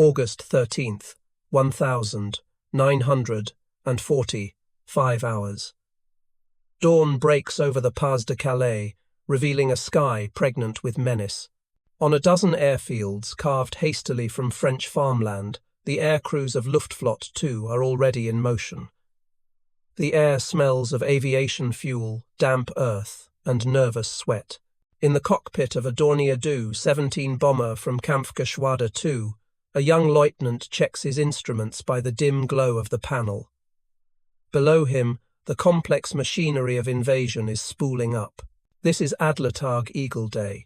August 13th, 1945 hours. Dawn breaks over the Pas de Calais, revealing a sky pregnant with menace. On a dozen airfields carved hastily from French farmland, the air crews of Luftwaffe 2 are already in motion. The air smells of aviation fuel, damp earth, and nervous sweat. In the cockpit of a Dornier Du 17 bomber from Kampfgeschwader 2, a young lieutenant checks his instruments by the dim glow of the panel. Below him, the complex machinery of invasion is spooling up. This is Adlertag Eagle Day.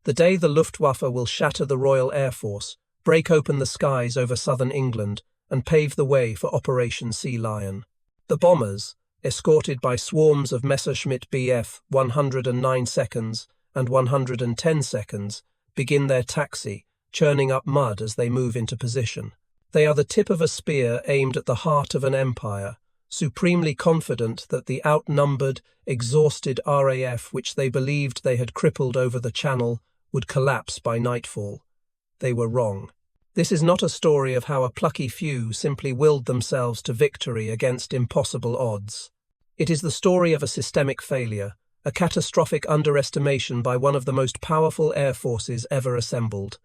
The day the Luftwaffe will shatter the Royal Air Force, break open the skies over southern England, and pave the way for Operation Sea Lion. The bombers, escorted by swarms of Messerschmitt Bf 109 seconds and 110 seconds, begin their taxi, churning up mud as they move into position. They are the tip of a spear aimed at the heart of an empire, supremely confident that the outnumbered, exhausted RAF which they believed they had crippled over the Channel would collapse by nightfall. They were wrong. This is not a story of how a plucky few simply willed themselves to victory against impossible odds. It is the story of a systemic failure, a catastrophic underestimation by one of the most powerful air forces ever assembled.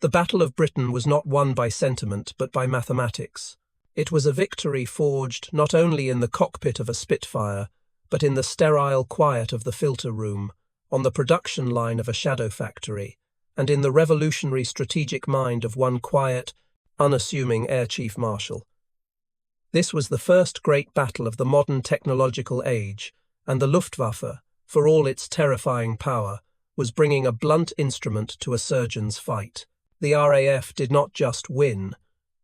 The Battle of Britain was not won by sentiment but by mathematics. It was a victory forged not only in the cockpit of a Spitfire, but in the sterile quiet of the filter room, on the production line of a shadow factory, and in the revolutionary strategic mind of one quiet, unassuming Air Chief Marshal. This was the first great battle of the modern technological age, and the Luftwaffe, for all its terrifying power, was bringing a blunt instrument to a surgeon's fight. The RAF did not just win.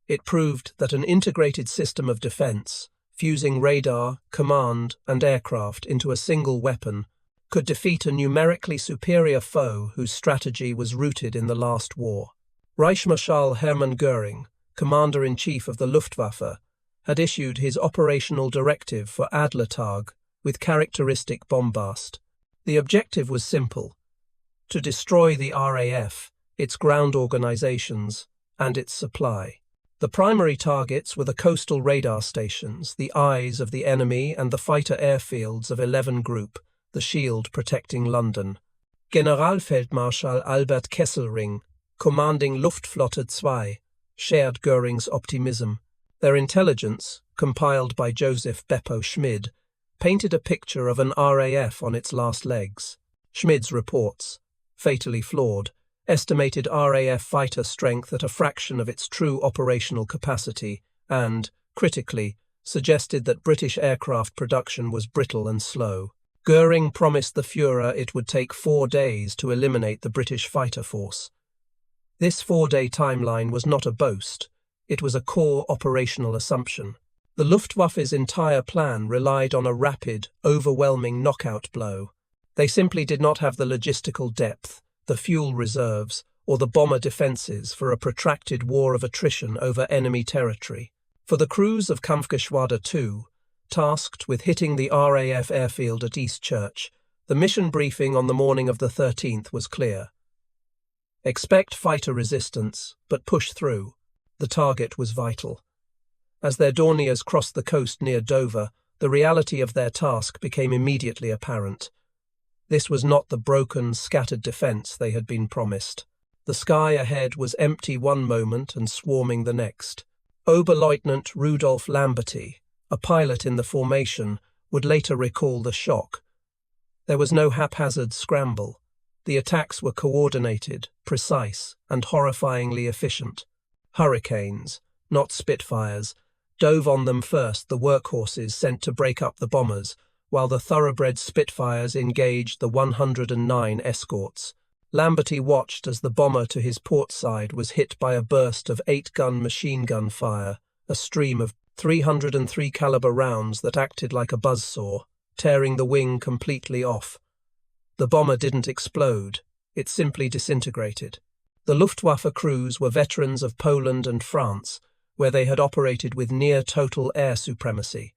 It proved that an integrated system of defense, fusing radar, command, and aircraft into a single weapon, could defeat a numerically superior foe whose strategy was rooted in the last war. Reichsmarschall Hermann Göring, Commander-in-Chief of the Luftwaffe, had issued his operational directive for Adlertag with characteristic bombast. The objective was simple: to destroy the RAF, its ground organizations, and its supply. The primary targets were the coastal radar stations, the eyes of the enemy, and the fighter airfields of 11 Group, the shield protecting London. Generalfeldmarschall Albert Kesselring, commanding Luftflotte 2, shared Göring's optimism. Their intelligence, compiled by Joseph Beppo Schmid, painted a picture of an RAF on its last legs. Schmid's reports, fatally flawed, estimated RAF fighter strength at a fraction of its true operational capacity and, critically, suggested that British aircraft production was brittle and slow. Göring promised the Führer it would take 4 days to eliminate the British fighter force. This 4-day timeline was not a boast. It was a core operational assumption. The Luftwaffe's entire plan relied on a rapid, overwhelming knockout blow. They simply did not have the logistical depth, the fuel reserves, or the bomber defences for a protracted war of attrition over enemy territory. For the crews of Kampfgeschwader 2, tasked with hitting the RAF airfield at East Church, the mission briefing on the morning of the 13th was clear. Expect fighter resistance, but push through. The target was vital. As their Dorniers crossed the coast near Dover, the reality of their task became immediately apparent. This was not the broken, scattered defence they had been promised. The sky ahead was empty one moment and swarming the next. Oberleutnant Rudolf Lamberty, a pilot in the formation, would later recall the shock. There was no haphazard scramble. The attacks were coordinated, precise, and horrifyingly efficient. Hurricanes, not Spitfires, dove on them first, the workhorses sent to break up the bombers, while the Thoroughbred Spitfires engaged the 109 escorts. Lamberty watched as the bomber to his port side was hit by a burst of 8-gun machine gun fire, a stream of 303 caliber rounds that acted like a buzzsaw, tearing the wing completely off. The bomber didn't explode, it simply disintegrated. The Luftwaffe crews were veterans of Poland and France, where they had operated with near-total air supremacy.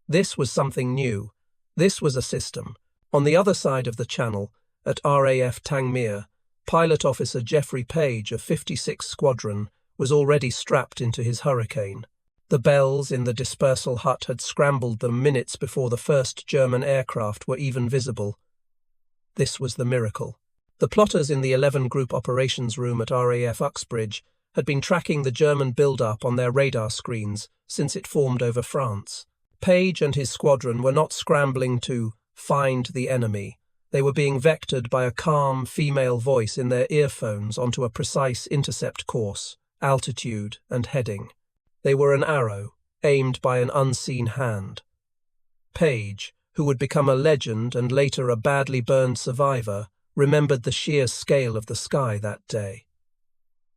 This was something new. This was a system. On the other side of the Channel, at RAF Tangmere, pilot officer Geoffrey Page of 56 Squadron was already strapped into his Hurricane. The bells in the dispersal hut had scrambled them minutes before the first German aircraft were even visible. This was the miracle. The plotters in the 11-group operations room at RAF Uxbridge had been tracking the German build-up on their radar screens since it formed over France. Page and his squadron were not scrambling to find the enemy. They were being vectored by a calm female voice in their earphones onto a precise intercept course, altitude, and heading. They were an arrow, aimed by an unseen hand. Page, who would become a legend and later a badly burned survivor, remembered the sheer scale of the sky that day.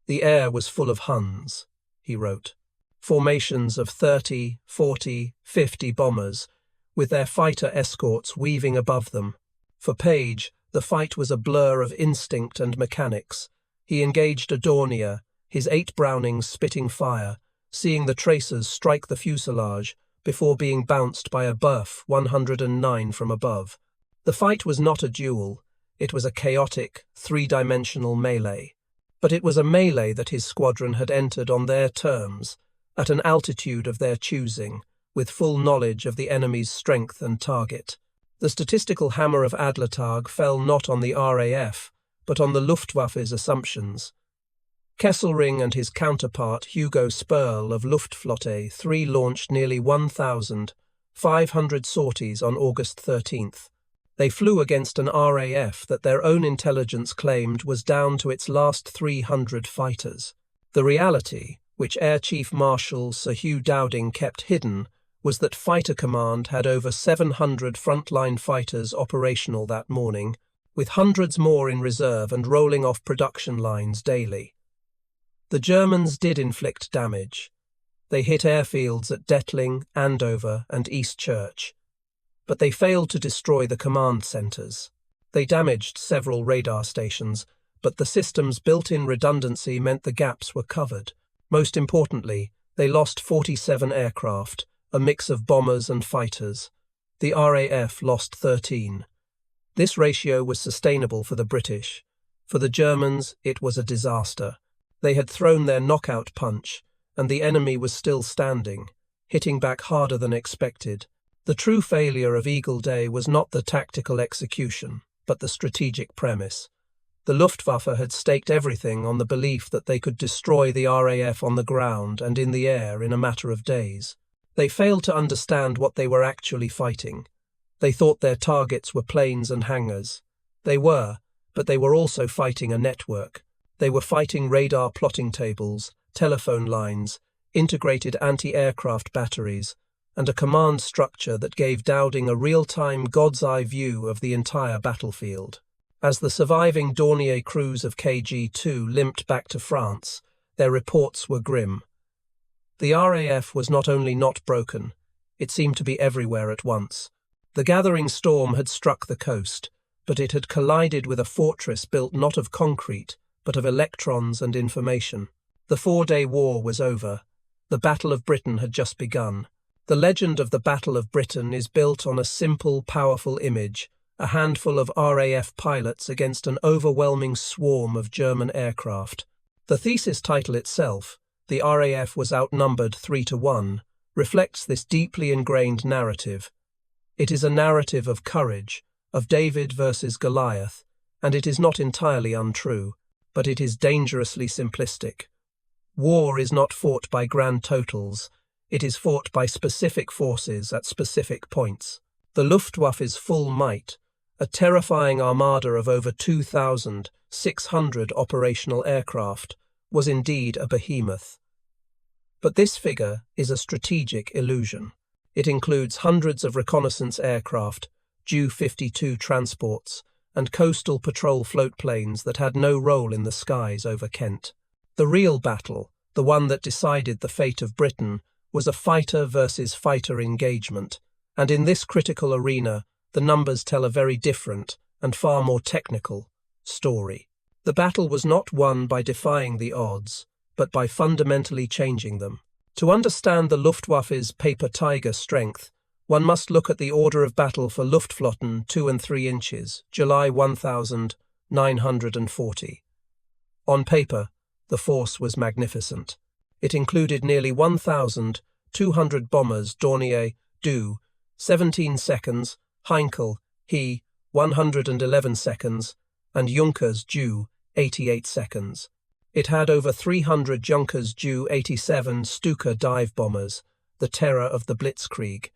The air was full of Huns, he wrote. Formations of 30, 40, 50 bombers, with their fighter escorts weaving above them. For Page, the fight was a blur of instinct and mechanics. He engaged a Dornier, his 8 Brownings spitting fire, seeing the tracers strike the fuselage before being bounced by a Buff 109 from above. The fight was not a duel, it was a chaotic, 3-dimensional melee. But it was a melee that his squadron had entered on their terms, at an altitude of their choosing, with full knowledge of the enemy's strength and target. The statistical hammer of Adlertag fell not on the RAF, but on the Luftwaffe's assumptions. Kesselring and his counterpart Hugo Sperl of Luftwaffe 3 launched nearly 1,500 sorties on August 13th. They flew against an RAF that their own intelligence claimed was down to its last 300 fighters. The reality, which Air Chief Marshal Sir Hugh Dowding kept hidden, was that Fighter Command had over 700 frontline fighters operational that morning, with hundreds more in reserve and rolling off production lines daily. The Germans did inflict damage. They hit airfields at Detling, Andover, and East Church. But they failed to destroy the command centres. They damaged several radar stations, but the system's built-in redundancy meant the gaps were covered. Most importantly, they lost 47 aircraft, a mix of bombers and fighters. The RAF lost 13. This ratio was sustainable for the British. For the Germans, it was a disaster. They had thrown their knockout punch, and the enemy was still standing, hitting back harder than expected. The true failure of Eagle Day was not the tactical execution, but the strategic premise. The Luftwaffe had staked everything on the belief that they could destroy the RAF on the ground and in the air in a matter of days. They failed to understand what they were actually fighting. They thought their targets were planes and hangars. They were, but they were also fighting a network. They were fighting radar plotting tables, telephone lines, integrated anti-aircraft batteries, and a command structure that gave Dowding a real-time god's-eye view of the entire battlefield. As the surviving Dornier crews of KG-2 limped back to France, their reports were grim. The RAF was not only not broken, it seemed to be everywhere at once. The gathering storm had struck the coast, but it had collided with a fortress built not of concrete, but of electrons and information. The 4-day war was over. The Battle of Britain had just begun. The legend of the Battle of Britain is built on a simple, powerful image, a handful of RAF pilots against an overwhelming swarm of German aircraft. The thesis title itself, "The RAF was outnumbered 3-1, reflects this deeply ingrained narrative. It is a narrative of courage, of David versus Goliath, and it is not entirely untrue, but it is dangerously simplistic. War is not fought by grand totals, it is fought by specific forces at specific points. The Luftwaffe's full might, a terrifying armada of over 2,600 operational aircraft, was indeed a behemoth. But this figure is a strategic illusion. It includes hundreds of reconnaissance aircraft, Ju-52 transports, and coastal patrol floatplanes that had no role in the skies over Kent. The real battle, the one that decided the fate of Britain, was a fighter versus fighter engagement, and in this critical arena, the numbers tell a very different, and far more technical, story. The battle was not won by defying the odds, but by fundamentally changing them. To understand the Luftwaffe's paper tiger strength, one must look at the order of battle for Luftflotten 2 and 3 inches, July 1940. On paper, the force was magnificent. It included nearly 1,200 bombers Dornier, Du, 17 seconds, Heinkel, He, 111 seconds, and Junkers Ju, 88 seconds. It had over 300 Junkers Ju 87 Stuka dive bombers, the terror of the Blitzkrieg.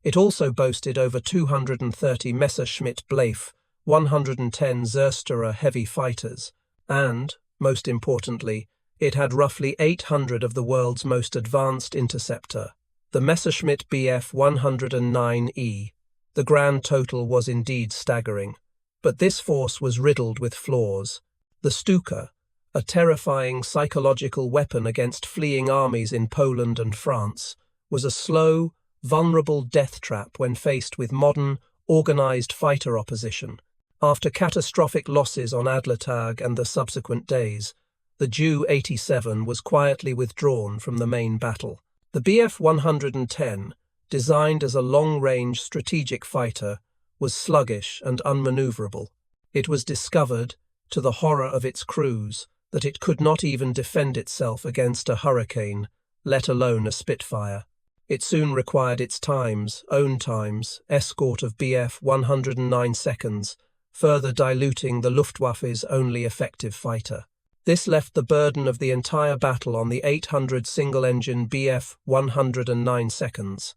It also boasted over 230 Messerschmitt Blyth 110 Zersterer heavy fighters, and, most importantly, it had roughly 800 of the world's most advanced interceptor, the Messerschmitt Bf 109E. The grand total was indeed staggering. But this force was riddled with flaws. The Stuka, a terrifying psychological weapon against fleeing armies in Poland and France, was a slow, vulnerable death trap when faced with modern, organized fighter opposition. After catastrophic losses on Adlertag and the subsequent days, the Ju-87 was quietly withdrawn from the main battle. The Bf 110, designed as a long-range strategic fighter, was sluggish and unmaneuverable. It was discovered, to the horror of its crews, that it could not even defend itself against a Hurricane, let alone a Spitfire. It soon required its own times, escort of Bf 109 seconds, further diluting the Luftwaffe's only effective fighter. This left the burden of the entire battle on the 800 single-engine Bf 109 seconds.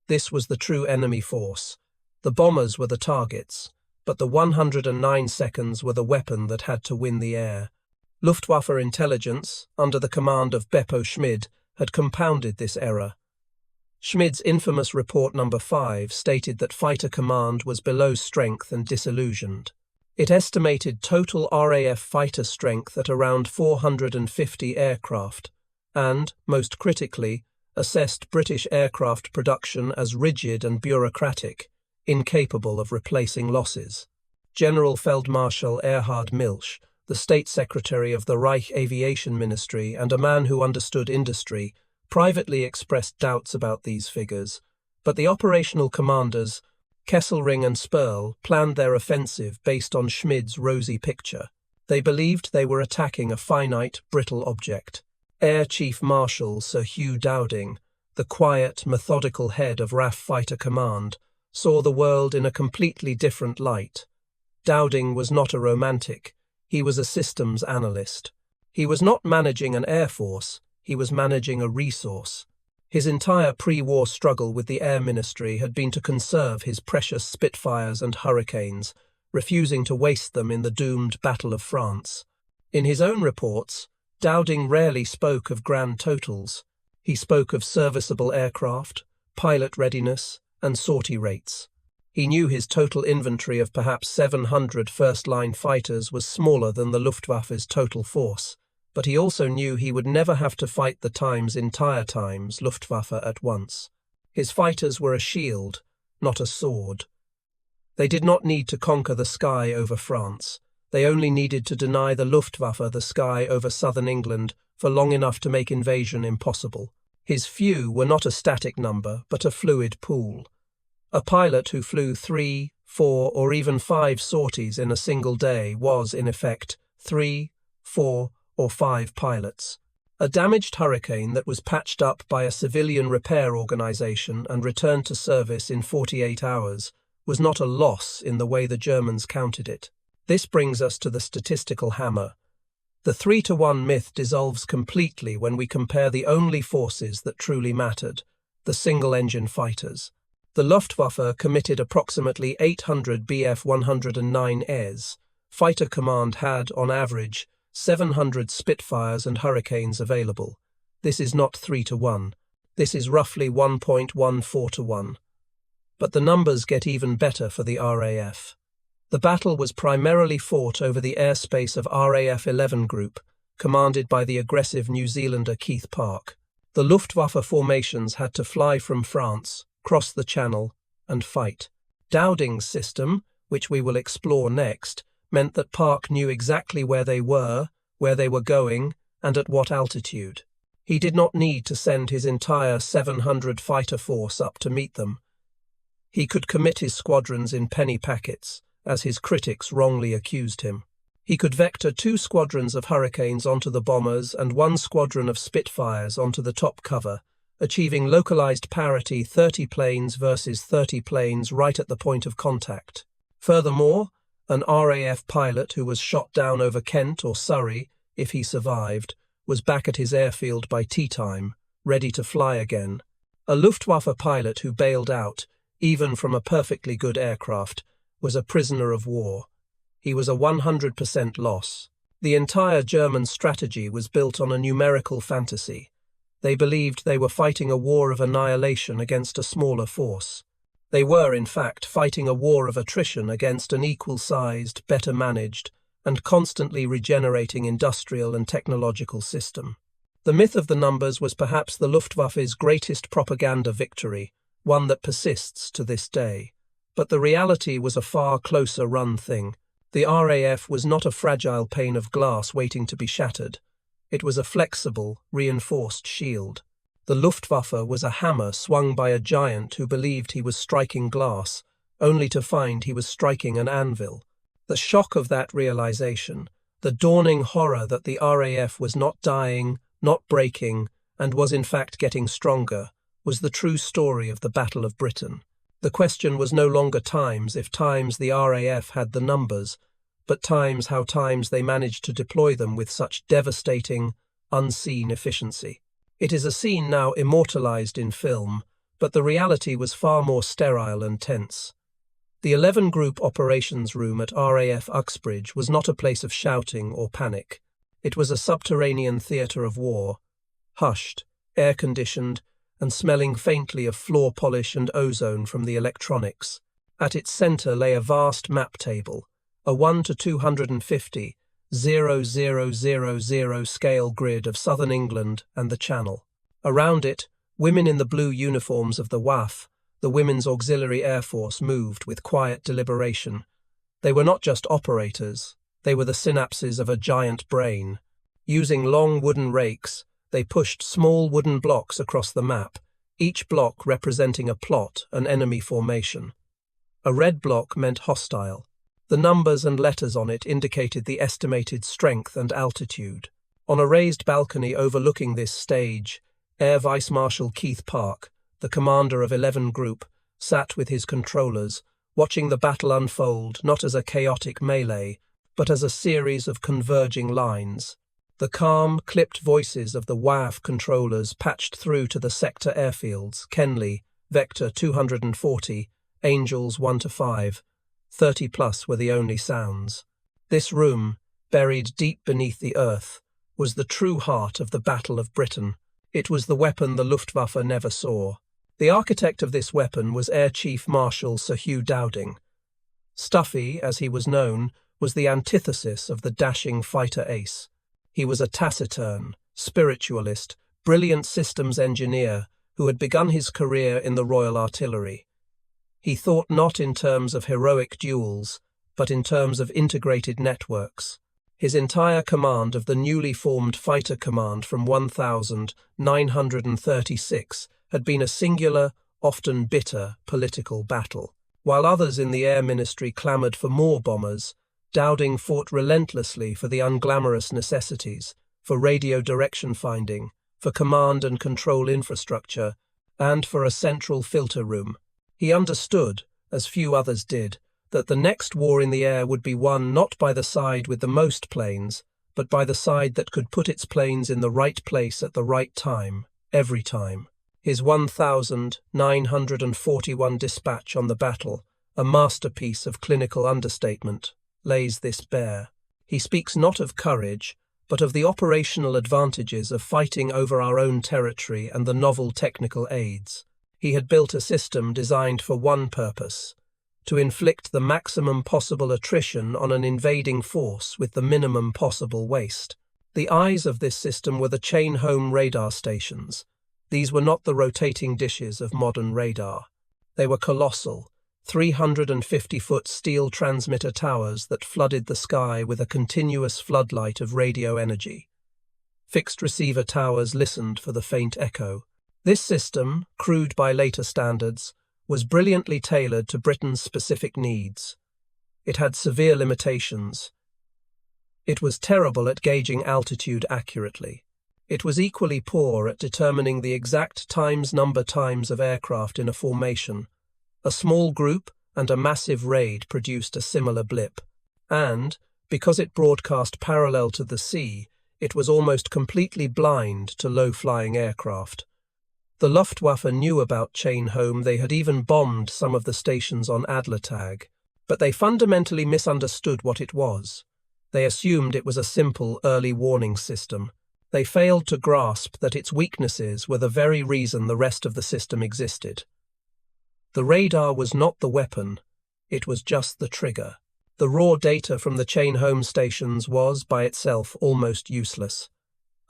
This was the true enemy force. The bombers were the targets, but the 109 seconds were the weapon that had to win the air. Luftwaffe intelligence, under the command of Beppo Schmid, had compounded this error. Schmid's infamous Report No. 5 stated that fighter command was below strength and disillusioned. It estimated total RAF fighter strength at around 450 aircraft, and, most critically, assessed British aircraft production as rigid and bureaucratic, incapable of replacing losses. General Feldmarschall Erhard Milch, the State Secretary of the Reich Aviation Ministry and a man who understood industry, privately expressed doubts about these figures, but the operational commanders, Kesselring and Sperl, planned their offensive based on Schmid's rosy picture. They believed they were attacking a finite, brittle object. Air Chief Marshal Sir Hugh Dowding, the quiet, methodical head of RAF Fighter Command, saw the world in a completely different light. Dowding was not a romantic, he was a systems analyst. He was not managing an air force, he was managing a resource. His entire pre-war struggle with the Air Ministry had been to conserve his precious Spitfires and Hurricanes, refusing to waste them in the doomed Battle of France. In his own reports, Dowding rarely spoke of grand totals. He spoke of serviceable aircraft, pilot readiness, and sortie rates. He knew his total inventory of perhaps 700 first-line fighters was smaller than the Luftwaffe's total force, but he also knew he would never have to fight the entire Luftwaffe at once. His fighters were a shield, not a sword. They did not need to conquer the sky over France. They only needed to deny the Luftwaffe the sky over southern England for long enough to make invasion impossible. His few were not a static number, but a fluid pool. A pilot who flew 3, 4, or even 5 sorties in a single day was, in effect, 3, 4, or 5 pilots. A damaged Hurricane that was patched up by a civilian repair organization and returned to service in 48 hours was not a loss in the way the Germans counted it. This brings us to the statistical hammer. The 3-to-1 myth dissolves completely when we compare the only forces that truly mattered, the single-engine fighters. The Luftwaffe committed approximately 800 Bf 109Es. Fighter Command had, on average, 700 Spitfires and Hurricanes available. This is not 3-to-1. This is roughly 1.14-to-1. But the numbers get even better for the RAF. The battle was primarily fought over the airspace of RAF 11 Group, commanded by the aggressive New Zealander Keith Park. The Luftwaffe formations had to fly from France, cross the Channel, and fight. Dowding's system, which we will explore next, meant that Park knew exactly where they were going, and at what altitude. He did not need to send his entire 700 fighter force up to meet them. He could commit his squadrons in penny packets, as his critics wrongly accused him. He could vector 2 squadrons of Hurricanes onto the bombers and 1 squadron of Spitfires onto the top cover, achieving localized parity 30 planes versus 30 planes right at the point of contact. Furthermore, an RAF pilot who was shot down over Kent or Surrey, if he survived, was back at his airfield by tea time, ready to fly again. A Luftwaffe pilot who bailed out, even from a perfectly good aircraft, was a prisoner of war. He was a 100% loss. The entire German strategy was built on a numerical fantasy. They believed they were fighting a war of annihilation against a smaller force. They were, in fact, fighting a war of attrition against an equal-sized, better-managed, and constantly regenerating industrial and technological system. The myth of the numbers was perhaps the Luftwaffe's greatest propaganda victory, one that persists to this day. But the reality was a far closer run thing. The RAF was not a fragile pane of glass waiting to be shattered. It was a flexible, reinforced shield. The Luftwaffe was a hammer swung by a giant who believed he was striking glass, only to find he was striking an anvil. The shock of that realization, the dawning horror that the RAF was not dying, not breaking, and was in fact getting stronger, was the true story of the Battle of Britain. The question was no longer times if times the RAF had the numbers, but times how times they managed to deploy them with such devastating, unseen efficiency. It is a scene now immortalized in film, but the reality was far more sterile and tense. The 11-group operations room at RAF Uxbridge was not a place of shouting or panic. It was a subterranean theatre of war, hushed, air-conditioned, and smelling faintly of floor polish and ozone from the electronics. At its centre lay a vast map table, a 1 to 250, 0000 scale grid of southern England and the Channel. Around it, women in the blue uniforms of the WAF, the Women's Auxiliary Air Force, moved with quiet deliberation. They were not just operators, they were the synapses of a giant brain. Using long wooden rakes, they pushed small wooden blocks across the map, each block representing a plot, an enemy formation. A red block meant hostile. The numbers and letters on it indicated the estimated strength and altitude. On a raised balcony overlooking this stage, Air Vice Marshal Keith Park, the commander of 11 Group, sat with his controllers, watching the battle unfold not as a chaotic melee, but as a series of converging lines. The calm, clipped voices of the WAF controllers patched through to the sector airfields, Kenley, Vector 240, Angels 1 to 5. 30 plus were the only sounds. This room, buried deep beneath the earth, was the true heart of the Battle of Britain. It was the weapon the Luftwaffe never saw. The architect of this weapon was Air Chief Marshal Sir Hugh Dowding. Stuffy, as he was known, was the antithesis of the dashing fighter ace. He was a taciturn, spiritualist, brilliant systems engineer who had begun his career in the Royal Artillery. He thought not in terms of heroic duels, but in terms of integrated networks. His entire command of the newly formed Fighter Command from 1936 had been a singular, often bitter, political battle. While others in the Air Ministry clamoured for more bombers, Dowding fought relentlessly for the unglamorous necessities, for radio direction finding, for command and control infrastructure, and for a central filter room. He understood, as few others did, that the next war in the air would be won not by the side with the most planes, but by the side that could put its planes in the right place at the right time, every time. His 1941 dispatch on the battle, a masterpiece of clinical understatement, lays this bare. He speaks not of courage, but of the operational advantages of fighting over our own territory and the novel technical aids. He had built a system designed for one purpose: to inflict the maximum possible attrition on an invading force with the minimum possible waste. The eyes of this system were the chain-home radar stations. These were not the rotating dishes of modern radar. They were colossal, 350-foot steel transmitter towers that flooded the sky with a continuous floodlight of radio energy. Fixed receiver towers listened for the faint echo. This system, crude by later standards, was brilliantly tailored to Britain's specific needs. It had severe limitations. It was terrible at gauging altitude accurately. It was equally poor at determining the exact number times of aircraft in a formation. A small group and a massive raid produced a similar blip. And, because it broadcast parallel to the sea, it was almost completely blind to low-flying aircraft. The Luftwaffe knew about Chain Home. They had even bombed some of the stations on Adlertag, but they fundamentally misunderstood what it was. They assumed it was a simple early warning system. They failed to grasp that its weaknesses were the very reason the rest of the system existed. The radar was not the weapon, it was just the trigger. The raw data from the Chain Home stations was, by itself, almost useless.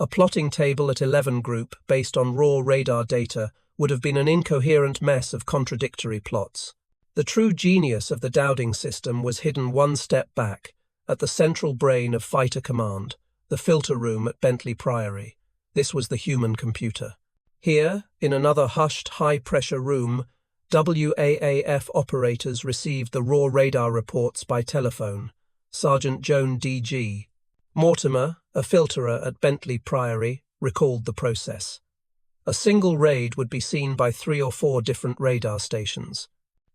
A plotting table at 11 group, based on raw radar data, would have been an incoherent mess of contradictory plots. The true genius of the Dowding system was hidden one step back, at the central brain of fighter command, the filter room at Bentley Priory. This was the human computer. Here, in another hushed, high-pressure room, WAAF operators received the raw radar reports by telephone. Sergeant Joan D.G. Mortimer, a filterer at Bentley Priory, recalled the process. A single raid would be seen by 3 or 4 different radar stations.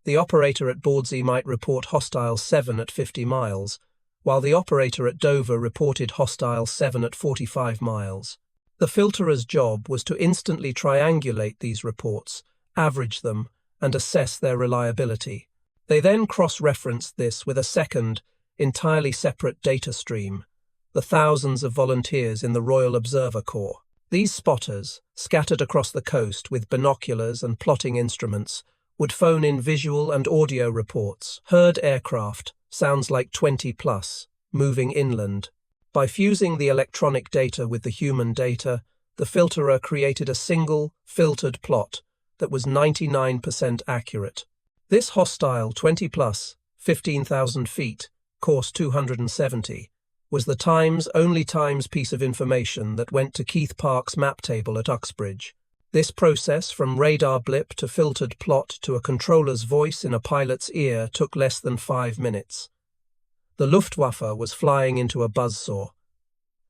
The operator at Bawdsey might report hostile 7 at 50 miles, while the operator at Dover reported hostile 7 at 45 miles. The filterer's job was to instantly triangulate these reports, average them, and assess their reliability. They then cross-referenced this with a second, entirely separate data stream, the thousands of volunteers in the Royal Observer Corps. These spotters, scattered across the coast with binoculars and plotting instruments, would phone in visual and audio reports. Heard aircraft, sounds like 20+, moving inland. By fusing the electronic data with the human data, the filterer created a single, filtered plot that was 99% accurate. This hostile 20+, 15,000 feet, course 270, was the only Times piece of information that went to Keith Park's map table at Uxbridge. This process, from radar blip to filtered plot to a controller's voice in a pilot's ear, took less than 5 minutes. The Luftwaffe was flying into a buzzsaw.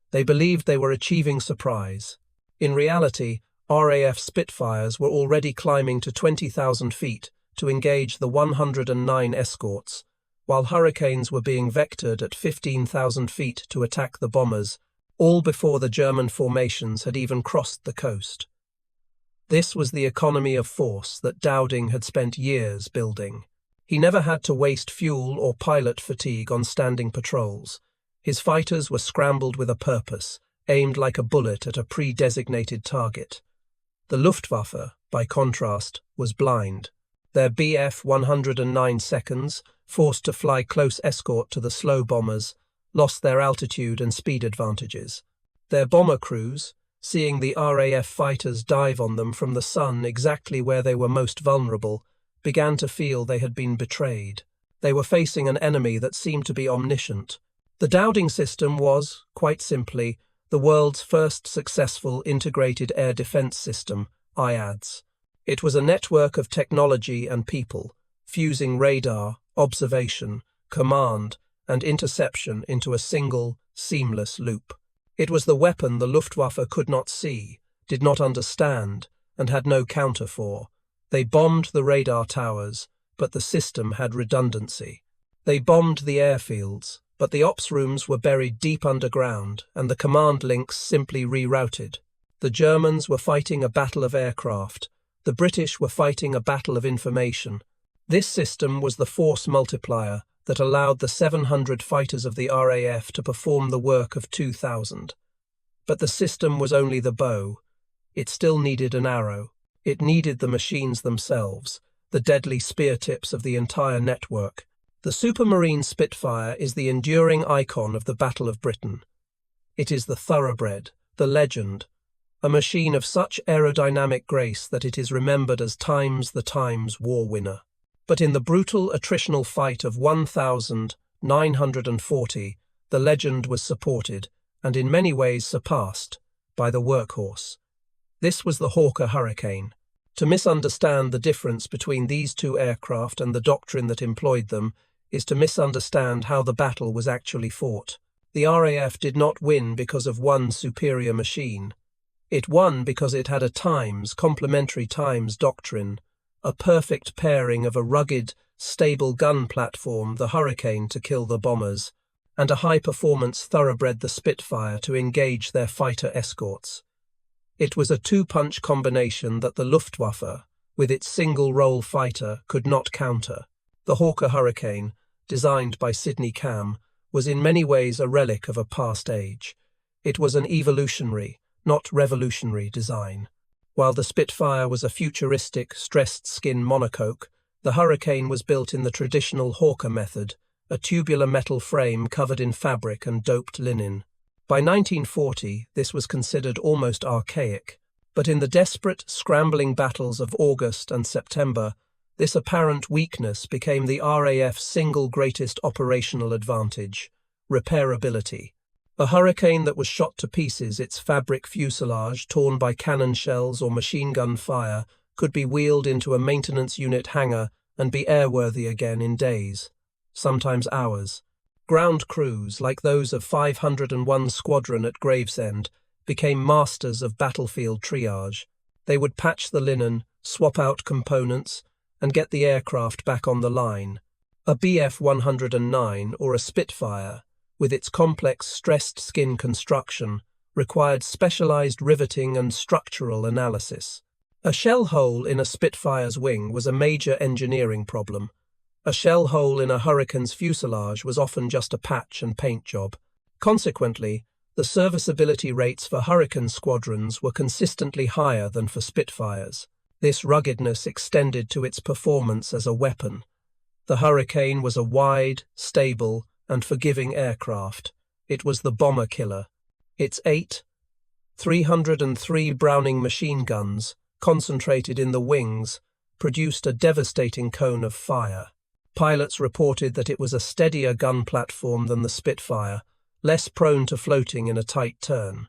They believed they were achieving surprise. In reality, RAF Spitfires were already climbing to 20,000 feet to engage the 109 escorts, while Hurricanes were being vectored at 15,000 feet to attack the bombers, all before the German formations had even crossed the coast. This was the economy of force that Dowding had spent years building. He never had to waste fuel or pilot fatigue on standing patrols. His fighters were scrambled with a purpose, aimed like a bullet at a pre-designated target. The Luftwaffe, by contrast, was blind. Their Bf 109 seconds, forced to fly close escort to the slow bombers, lost their altitude and speed advantages. Their bomber crews, seeing the RAF fighters dive on them from the sun exactly where they were most vulnerable, began to feel they had been betrayed. They were facing an enemy that seemed to be omniscient. The Dowding system was, quite simply, the world's first successful integrated air defense system, IADS. It was a network of technology and people, fusing radar, observation, command, and interception into a single, seamless loop. It was the weapon the Luftwaffe could not see, did not understand, and had no counter for. They bombed the radar towers, but the system had redundancy. They bombed the airfields, but the ops rooms were buried deep underground, and the command links simply rerouted. The Germans were fighting a battle of aircraft. The British were fighting a battle of information. This system was the force multiplier that allowed the 700 fighters of the RAF to perform the work of 2,000. But the system was only the bow. It still needed an arrow. It needed the machines themselves, the deadly spear tips of the entire network. The Supermarine Spitfire is the enduring icon of the Battle of Britain. It is the Thoroughbred, the legend, a machine of such aerodynamic grace that it is remembered as the Times war winner. But in the brutal attritional fight of 1,940, the legend was supported, and in many ways surpassed, by the Workhorse. This was the Hawker Hurricane. To misunderstand the difference between these two aircraft and the doctrine that employed them is to misunderstand how the battle was actually fought. The RAF did not win because of one superior machine. It won because it had a complementary times doctrine, a perfect pairing of a rugged, stable gun platform, the Hurricane, to kill the bombers, and a high-performance Thoroughbred, the Spitfire, to engage their fighter escorts. It was a two-punch combination that the Luftwaffe, with its single-role fighter, could not counter. The Hawker Hurricane, designed by Sidney Cam, was in many ways a relic of a past age. It was an evolutionary, not revolutionary design. While the Spitfire was a futuristic, stressed-skin monocoque, the Hurricane was built in the traditional Hawker method, a tubular metal frame covered in fabric and doped linen. By 1940, this was considered almost archaic, but in the desperate, scrambling battles of August and September, this apparent weakness became the RAF's single greatest operational advantage: repairability. A Hurricane that was shot to pieces, its fabric fuselage torn by cannon shells or machine gun fire, could be wheeled into a maintenance unit hangar and be airworthy again in days, sometimes hours. Ground crews, like those of 501 Squadron at Gravesend, became masters of battlefield triage. They would patch the linen, swap out components, and get the aircraft back on the line. A Bf-109 or a Spitfire, with its complex stressed skin construction, required specialized riveting and structural analysis. A shell hole in a Spitfire's wing was a major engineering problem. A shell hole in a Hurricane's fuselage was often just a patch and paint job. Consequently, the serviceability rates for Hurricane squadrons were consistently higher than for Spitfires. This ruggedness extended to its performance as a weapon. The Hurricane was a wide, stable, and forgiving aircraft. It was the bomber killer. Its 303 Browning machine guns, concentrated in the wings, produced a devastating cone of fire. Pilots reported that it was a steadier gun platform than the Spitfire, less prone to floating in a tight turn.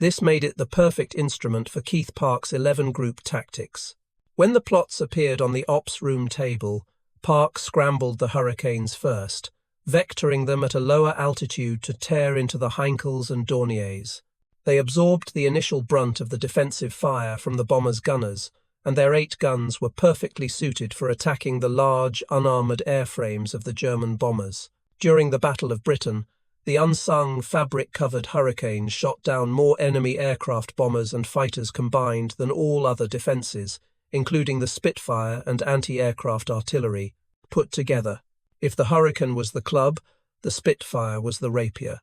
This made it the perfect instrument for Keith Park's 11-group tactics. When the plots appeared on the ops room table, Park scrambled the Hurricanes first, vectoring them at a lower altitude to tear into the Heinkels and Dorniers. They absorbed the initial brunt of the defensive fire from the bombers' gunners, and their 8 guns were perfectly suited for attacking the large, unarmoured airframes of the German bombers. During the Battle of Britain, the unsung, fabric-covered Hurricane shot down more enemy aircraft bombers and fighters combined than all other defences, including the Spitfire and anti-aircraft artillery, put together. If the Hurricane was the club, the Spitfire was the rapier.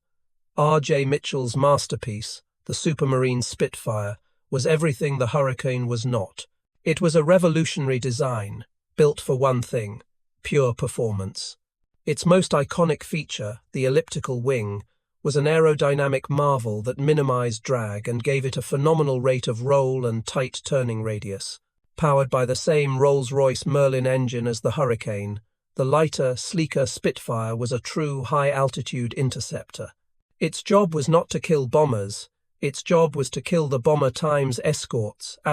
R.J. Mitchell's masterpiece, the Supermarine Spitfire, was everything the Hurricane was not. It was a revolutionary design, built for one thing: pure performance. Its most iconic feature, the elliptical wing, was an aerodynamic marvel that minimized drag and gave it a phenomenal rate of roll and tight turning radius. Powered by the same Rolls-Royce Merlin engine as the Hurricane, the lighter, sleeker Spitfire was a true high-altitude interceptor. Its job was not to kill bombers, its job was to kill the bomber times escorts, *.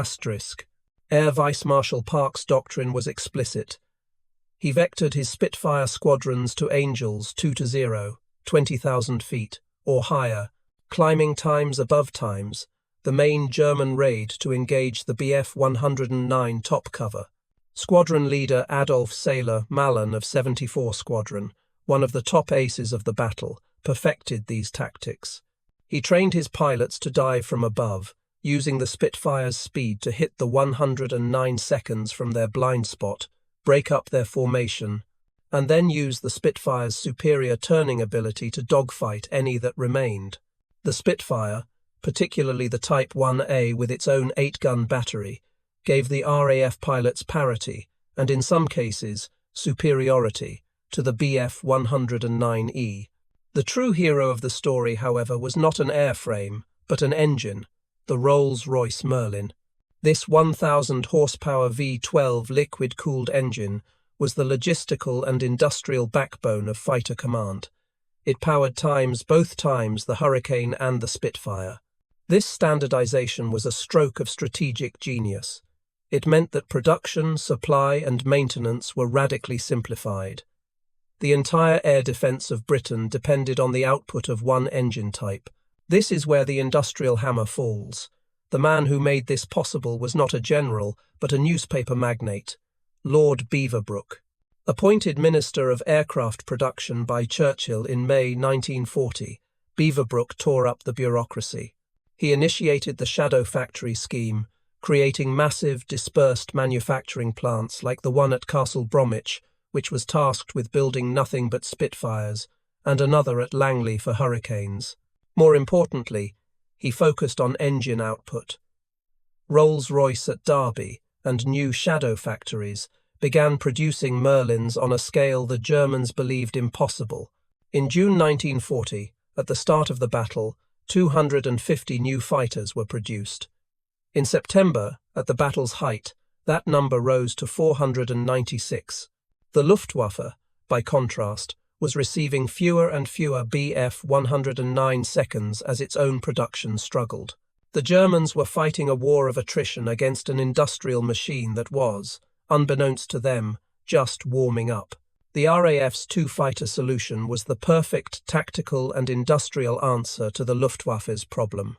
Air Vice Marshal Park's doctrine was explicit. He vectored his Spitfire squadrons to Angels 2-0, 20,000 feet, or higher, climbing times above times, the main German raid to engage the Bf-109 top cover. Squadron leader Adolf Sailor Mallan of 74 Squadron, one of the top aces of the battle, perfected these tactics. He trained his pilots to dive from above, using the Spitfire's speed to hit the 109 seconds from their blind spot, break up their formation, and then use the Spitfire's superior turning ability to dogfight any that remained. The Spitfire, particularly the Type 1A with its own 8-gun battery, gave the RAF pilots parity, and in some cases, superiority, to the Bf-109E. The true hero of the story, however, was not an airframe, but an engine, the Rolls-Royce Merlin. This 1,000-horsepower V12 liquid-cooled engine was the logistical and industrial backbone of fighter command. It powered both times the Hurricane and the Spitfire. This standardization was a stroke of strategic genius. It meant that production, supply, and maintenance were radically simplified. The entire air defence of Britain depended on the output of one engine type. This is where the industrial hammer falls. The man who made this possible was not a general, but a newspaper magnate, Lord Beaverbrook. Appointed Minister of Aircraft Production by Churchill in May 1940, Beaverbrook tore up the bureaucracy. He initiated the shadow factory scheme, creating massive, dispersed manufacturing plants like the one at Castle Bromwich, which was tasked with building nothing but Spitfires, and another at Langley for Hurricanes. More importantly, he focused on engine output. Rolls-Royce at Derby and new shadow factories began producing Merlins on a scale the Germans believed impossible. In June 1940, at the start of the battle, 250 new fighters were produced. In September, at the battle's height, that number rose to 496. The Luftwaffe, by contrast, was receiving fewer and fewer Bf 109 seconds as its own production struggled. The Germans were fighting a war of attrition against an industrial machine that was, unbeknownst to them, just warming up. The RAF's two-fighter solution was the perfect tactical and industrial answer to the Luftwaffe's problem.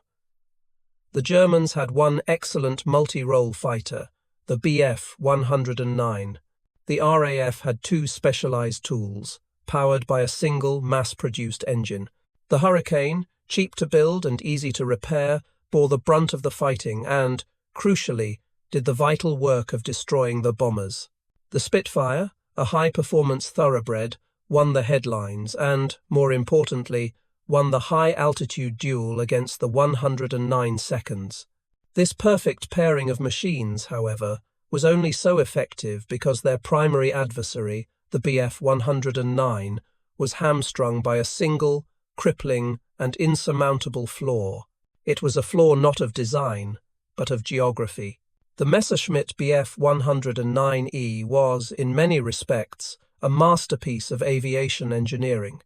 The Germans had one excellent multi-role fighter, the Bf 109. The RAF had two specialized tools, powered by a single mass-produced engine. The Hurricane, cheap to build and easy to repair, bore the brunt of the fighting and, crucially, did the vital work of destroying the bombers. The Spitfire, a high-performance Thoroughbred, won the headlines and, more importantly, won the high-altitude duel against the 109 seconds. This perfect pairing of machines, however, was only so effective because their primary adversary, the Bf 109, was hamstrung by a single, crippling, and insurmountable flaw. It was a flaw not of design, but of geography. The Messerschmitt Bf 109E was, in many respects, a masterpiece of aviation engineering.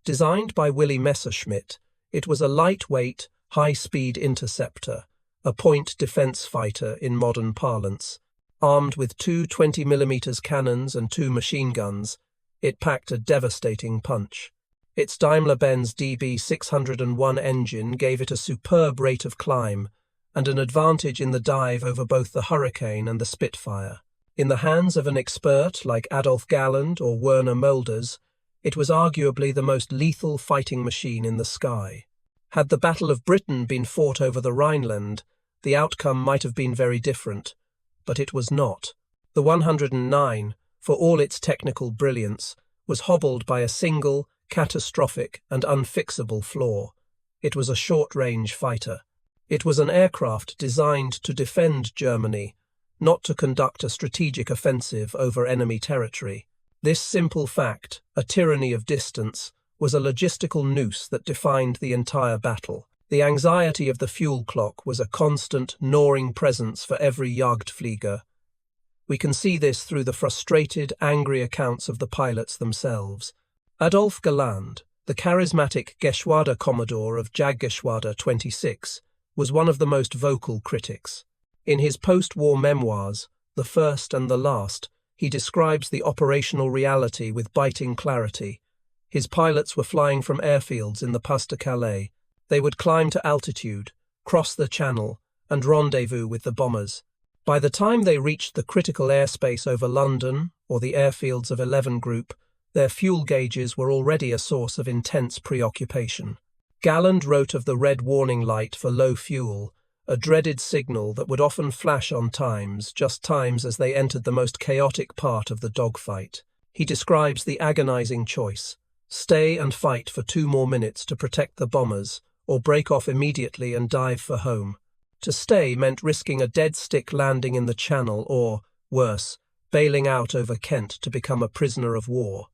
Designed by Willy Messerschmitt, it was a lightweight, high-speed interceptor, a point defense fighter in modern parlance. Armed with two 20mm cannons and two machine guns, it packed a devastating punch. Its Daimler-Benz DB601 engine gave it a superb rate of climb and an advantage in the dive over both the Hurricane and the Spitfire. In the hands of an expert like Adolf Galland or Werner Mulders, it was arguably the most lethal fighting machine in the sky. Had the Battle of Britain been fought over the Rhineland, the outcome might have been very different. But it was not. The 109, for all its technical brilliance, was hobbled by a single, catastrophic and unfixable flaw. It was a short-range fighter. It was an aircraft designed to defend Germany, not to conduct a strategic offensive over enemy territory. This simple fact, a tyranny of distance, was a logistical noose that defined the entire battle. The anxiety of the fuel clock was a constant, gnawing presence for every Jagdflieger. We can see this through the frustrated, angry accounts of the pilots themselves. Adolf Galland, the charismatic Geschwader Commodore of Jagdgeschwader 26, was one of the most vocal critics. In his post-war memoirs, The First and the Last, he describes the operational reality with biting clarity. His pilots were flying from airfields in the Pas de Calais. They would climb to altitude, cross the channel, and rendezvous with the bombers. By the time they reached the critical airspace over London, or the airfields of 11 Group, their fuel gauges were already a source of intense preoccupation. Galland wrote of the red warning light for low fuel, a dreaded signal that would often flash on times, just times as they entered the most chaotic part of the dogfight. He describes the agonizing choice: stay and fight for 2 more minutes to protect the bombers, or break off immediately and dive for home. To stay meant risking a dead stick landing in the Channel or, worse, bailing out over Kent to become a prisoner of war.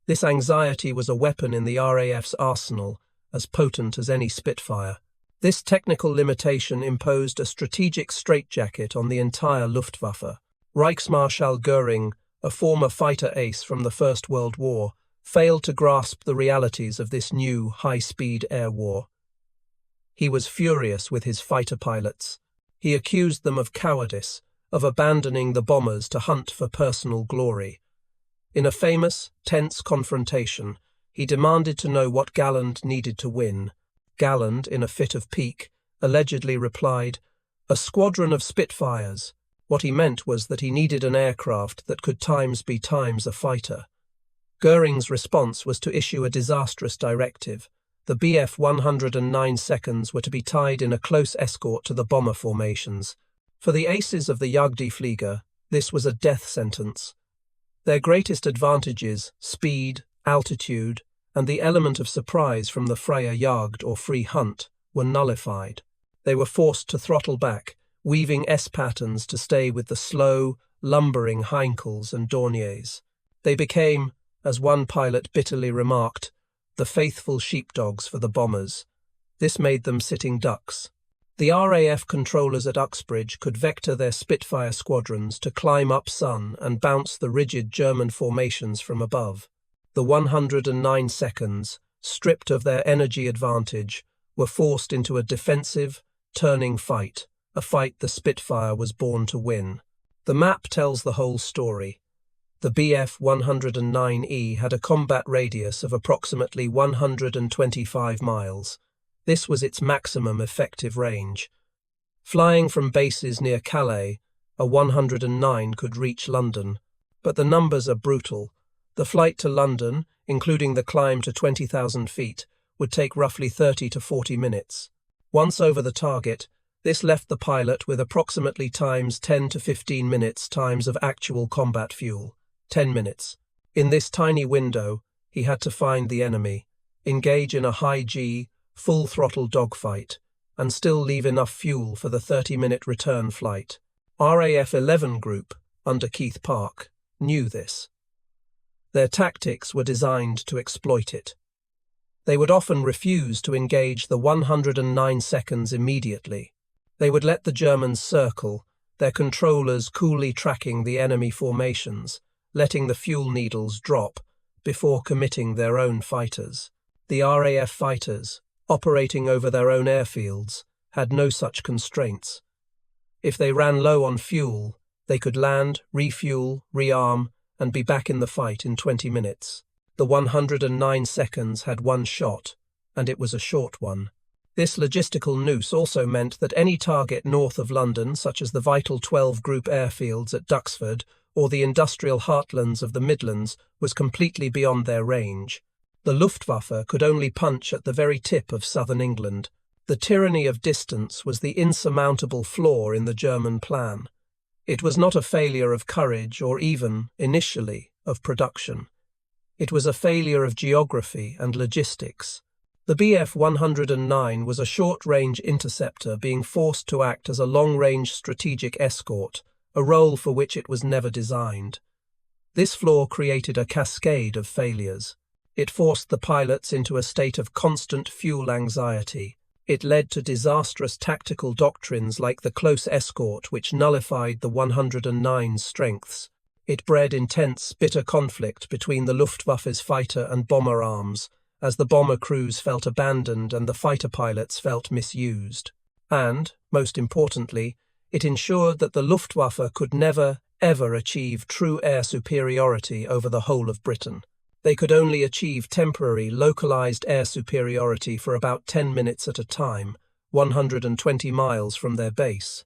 This anxiety was a weapon in the RAF's arsenal, as potent as any Spitfire. This technical limitation imposed a strategic straitjacket on the entire Luftwaffe. Reichsmarschall Göring, a former fighter ace from the First World War, failed to grasp the realities of this new high-speed air war. He was furious with his fighter pilots. He accused them of cowardice, of abandoning the bombers to hunt for personal glory. In a famous, tense confrontation, he demanded to know what Galland needed to win. Galland, in a fit of pique, allegedly replied, "A squadron of Spitfires." What he meant was that he needed an aircraft that could times be times a fighter. Goering's response was to issue a disastrous directive. The Bf 109 seconds were to be tied in a close escort to the bomber formations. For the aces of the Jagdflieger, this was a death sentence. Their greatest advantages, speed, altitude, and the element of surprise from the freie Jagd or free hunt, were nullified. They were forced to throttle back, weaving S-patterns to stay with the slow, lumbering Heinkels and Dorniers. They became, as one pilot bitterly remarked, the faithful sheepdogs for the bombers. This made them sitting ducks. The RAF controllers at Uxbridge could vector their Spitfire squadrons to climb up sun and bounce the rigid German formations from above. The 109 seconds, stripped of their energy advantage, were forced into a defensive, turning fight, a fight the Spitfire was born to win. The map tells the whole story. The Bf 109E had a combat radius of approximately 125 miles. This was its maximum effective range. Flying from bases near Calais, a 109 could reach London. But the numbers are brutal. The flight to London, including the climb to 20,000 feet, would take roughly 30 to 40 minutes. Once over the target, this left the pilot with approximately times 10 to 15 minutes times of actual combat fuel. 10 minutes. In this tiny window, he had to find the enemy, engage in a high-G, full-throttle dogfight, and still leave enough fuel for the 30-minute return flight. RAF 11 Group, under Keith Park, knew this. Their tactics were designed to exploit it. They would often refuse to engage the 109 seconds immediately. They would let the Germans circle, their controllers coolly tracking the enemy formations, letting the fuel needles drop before committing their own fighters. The RAF fighters, operating over their own airfields, had no such constraints. If they ran low on fuel, they could land, refuel, rearm, and be back in the fight in 20 minutes. The 109 seconds had one shot, and it was a short one. This logistical noose also meant that any target north of London, such as the vital 12 Group airfields at Duxford or the industrial heartlands of the Midlands, was completely beyond their range. The Luftwaffe could only punch at the very tip of southern England. The tyranny of distance was the insurmountable flaw in the German plan. It was not a failure of courage or even, initially, of production. It was a failure of geography and logistics. The Bf 109 was a short-range interceptor being forced to act as a long-range strategic escort, a role for which it was never designed. This flaw created a cascade of failures. It forced the pilots into a state of constant fuel anxiety. It led to disastrous tactical doctrines like the close escort, which nullified the 109's strengths. It bred intense, bitter conflict between the Luftwaffe's fighter and bomber arms, as the bomber crews felt abandoned and the fighter pilots felt misused. And, most importantly, it ensured that the Luftwaffe could never, ever achieve true air superiority over the whole of Britain. They could only achieve temporary, localized air superiority for about 10 minutes at a time, 120 miles from their base.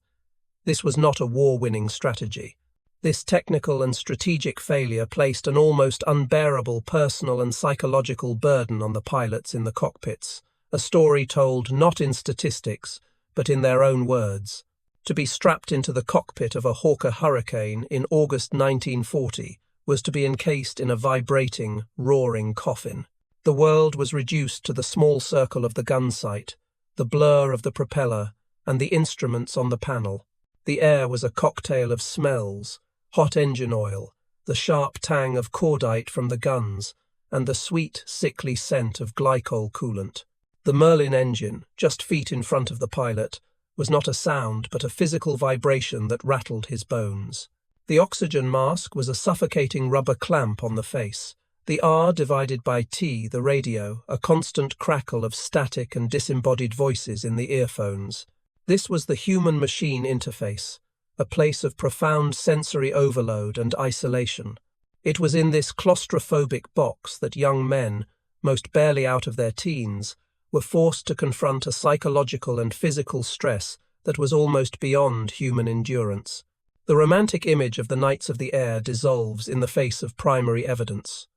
This was not a war-winning strategy. This technical and strategic failure placed an almost unbearable personal and psychological burden on the pilots in the cockpits, a story told not in statistics, but in their own words. To be strapped into the cockpit of a Hawker Hurricane in August 1940 was to be encased in a vibrating, roaring coffin. The world was reduced to the small circle of the gun sight, the blur of the propeller, and the instruments on the panel. The air was a cocktail of smells, hot engine oil, the sharp tang of cordite from the guns, and the sweet, sickly scent of glycol coolant. The Merlin engine, just feet in front of the pilot, was not a sound but a physical vibration that rattled his bones. The oxygen mask was a suffocating rubber clamp on the face. The R divided by T, the radio, a constant crackle of static and disembodied voices in the earphones. This was the human-machine interface, a place of profound sensory overload and isolation. It was in this claustrophobic box that young men, most barely out of their teens, were forced to confront a psychological and physical stress that was almost beyond human endurance. The romantic image of the Knights of the Air dissolves in the face of primary evidence.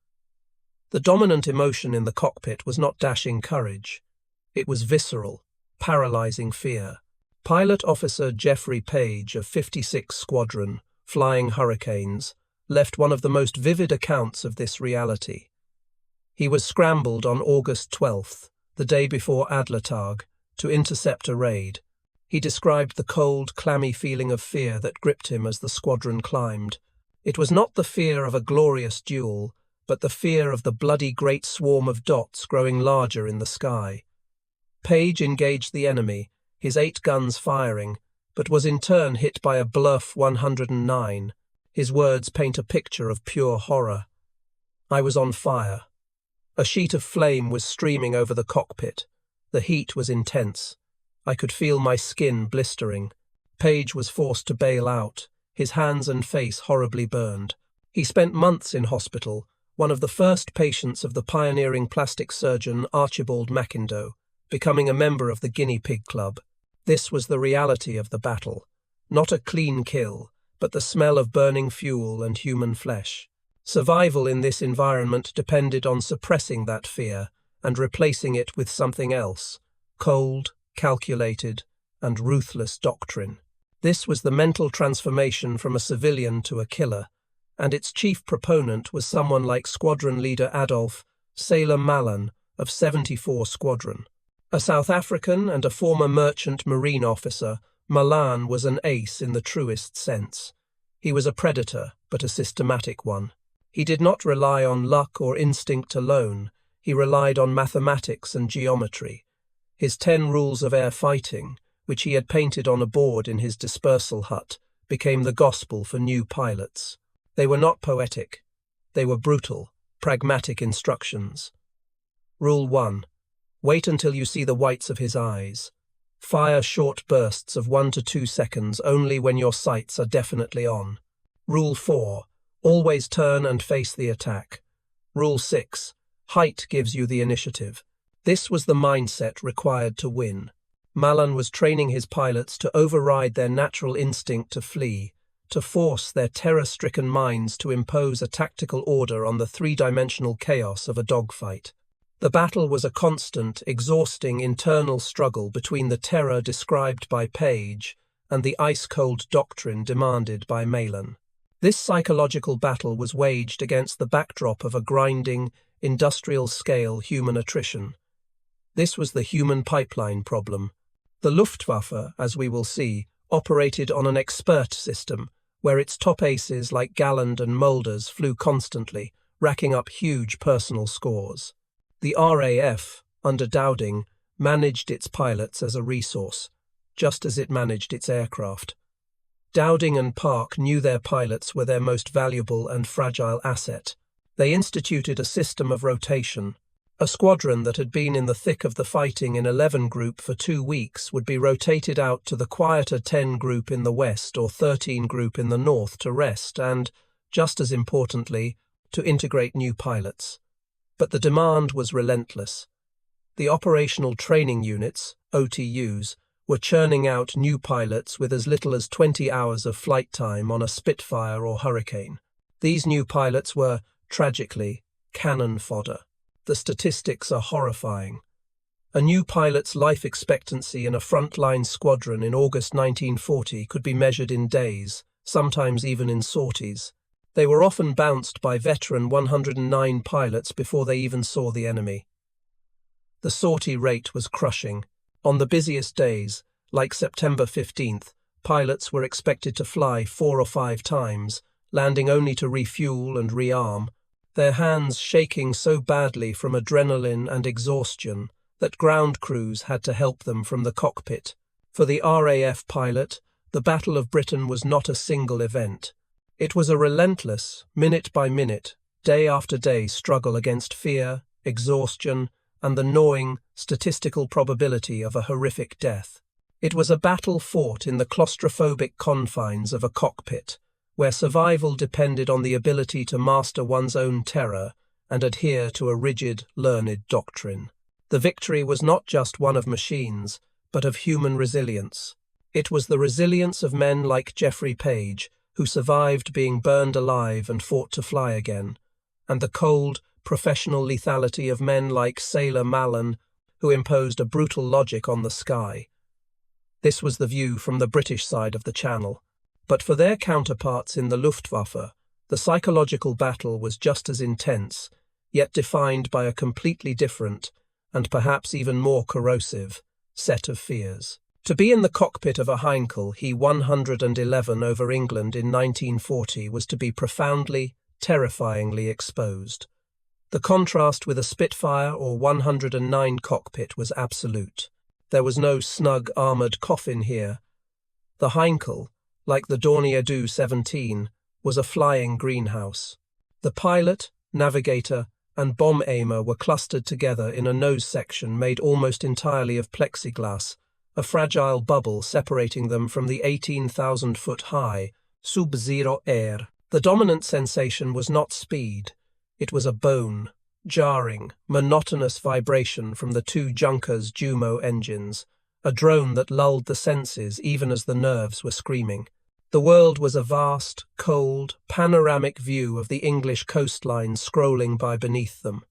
The dominant emotion in the cockpit was not dashing courage. It was visceral, paralyzing fear. Pilot Officer Jeffrey Page of 56 Squadron, Flying Hurricanes, left one of the most vivid accounts of this reality. He was scrambled on August 12th, the day before Adlertag, to intercept a raid. He described the cold, clammy feeling of fear that gripped him as the squadron climbed. It was not the fear of a glorious duel, but the fear of the bloody great swarm of dots growing larger in the sky. Page engaged the enemy, his 8 guns firing, but was in turn hit by a Bluff 109. His words paint a picture of pure horror. I was on fire. A sheet of flame was streaming over the cockpit. The heat was intense. I could feel my skin blistering. Page was forced to bail out, his hands and face horribly burned. He spent months in hospital, one of the first patients of the pioneering plastic surgeon Archibald Mackindoe, becoming a member of the Guinea Pig Club. This was the reality of the battle. Not a clean kill, but the smell of burning fuel and human flesh. Survival in this environment depended on suppressing that fear and replacing it with something else: cold, calculated, and ruthless doctrine. This was the mental transformation from a civilian to a killer, and its chief proponent was someone like Squadron Leader Adolf Sailor Malan of 74 Squadron. A South African and a former merchant marine officer, Malan was an ace in the truest sense. He was a predator, but a systematic one. He did not rely on luck or instinct alone. He relied on mathematics and geometry. His 10 rules of air fighting, which he had painted on a board in his dispersal hut, became the gospel for new pilots. They were not poetic. They were brutal, pragmatic instructions. Rule 1. Wait until you see the whites of his eyes. Fire short bursts of 1 to 2 seconds only when your sights are definitely on. Rule 4. Always turn and face the attack. Rule 6. Height gives you the initiative. This was the mindset required to win. Malan was training his pilots to override their natural instinct to flee, to force their terror-stricken minds to impose a tactical order on the 3-dimensional chaos of a dogfight. The battle was a constant, exhausting internal struggle between the terror described by Page and the ice-cold doctrine demanded by Malan. This psychological battle was waged against the backdrop of a grinding, industrial-scale human attrition. This was the human pipeline problem. The Luftwaffe, as we will see, operated on an expert system, where its top aces like Galland and Mulders flew constantly, racking up huge personal scores. The RAF, under Dowding, managed its pilots as a resource, just as it managed its aircraft. Dowding and Park knew their pilots were their most valuable and fragile asset. They instituted a system of rotation. A squadron that had been in the thick of the fighting in 11 Group for 2 weeks would be rotated out to the quieter 10 Group in the west or 13 Group in the north to rest and, just as importantly, to integrate new pilots. But the demand was relentless. The operational training units, OTUs, were churning out new pilots with as little as 20 hours of flight time on a Spitfire or Hurricane. These new pilots were, tragically, cannon fodder. The statistics are horrifying. A new pilot's life expectancy in a frontline squadron in August 1940 could be measured in days, sometimes even in sorties. They were often bounced by veteran 109 pilots before they even saw the enemy. The sortie rate was crushing. On the busiest days, like September 15th, pilots were expected to fly 4 or 5 times, landing only to refuel and rearm, their hands shaking so badly from adrenaline and exhaustion that ground crews had to help them from the cockpit. For the RAF pilot, the Battle of Britain was not a single event. It was a relentless, minute-by-minute, day-after-day struggle against fear, exhaustion, and the gnawing, statistical probability of a horrific death. It was a battle fought in the claustrophobic confines of a cockpit, where survival depended on the ability to master one's own terror and adhere to a rigid, learned doctrine. The victory was not just one of machines, but of human resilience. It was the resilience of men like Geoffrey Page, who survived being burned alive and fought to fly again, and the cold, professional lethality of men like Sailor Mallon, who imposed a brutal logic on the sky. This was the view from the British side of the Channel. But for their counterparts in the Luftwaffe, the psychological battle was just as intense, yet defined by a completely different, and perhaps even more corrosive, set of fears. To be in the cockpit of a Heinkel He-111 over England in 1940 was to be profoundly, terrifyingly exposed. The contrast with a Spitfire or 109 cockpit was absolute. There was no snug armoured coffin here. The Heinkel, like the Dornier Do-17, was a flying greenhouse. The pilot, navigator, and bomb aimer were clustered together in a nose section made almost entirely of plexiglass, a fragile bubble separating them from the 18,000-foot-high sub-zero air. The dominant sensation was not speed. It was a bone, jarring, monotonous vibration from the two Junkers Jumo engines, a drone that lulled the senses even as the nerves were screaming. The world was a vast, cold, panoramic view of the English coastline scrolling by beneath them.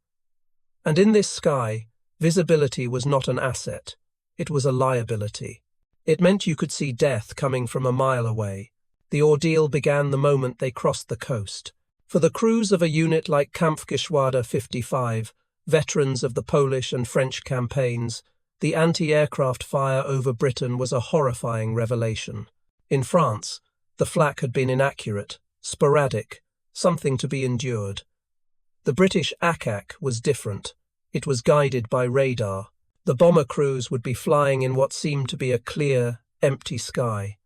And in this sky, visibility was not an asset. It was a liability. It meant you could see death coming from a mile away. The ordeal began the moment they crossed the coast. For the crews of a unit like Kampfgeschwader 55, veterans of the Polish and French campaigns, the anti-aircraft fire over Britain was a horrifying revelation. In France, the flak had been inaccurate, sporadic, something to be endured. The British ACAC was different. It was guided by radar. The bomber crews would be flying in what seemed to be a clear, empty sky.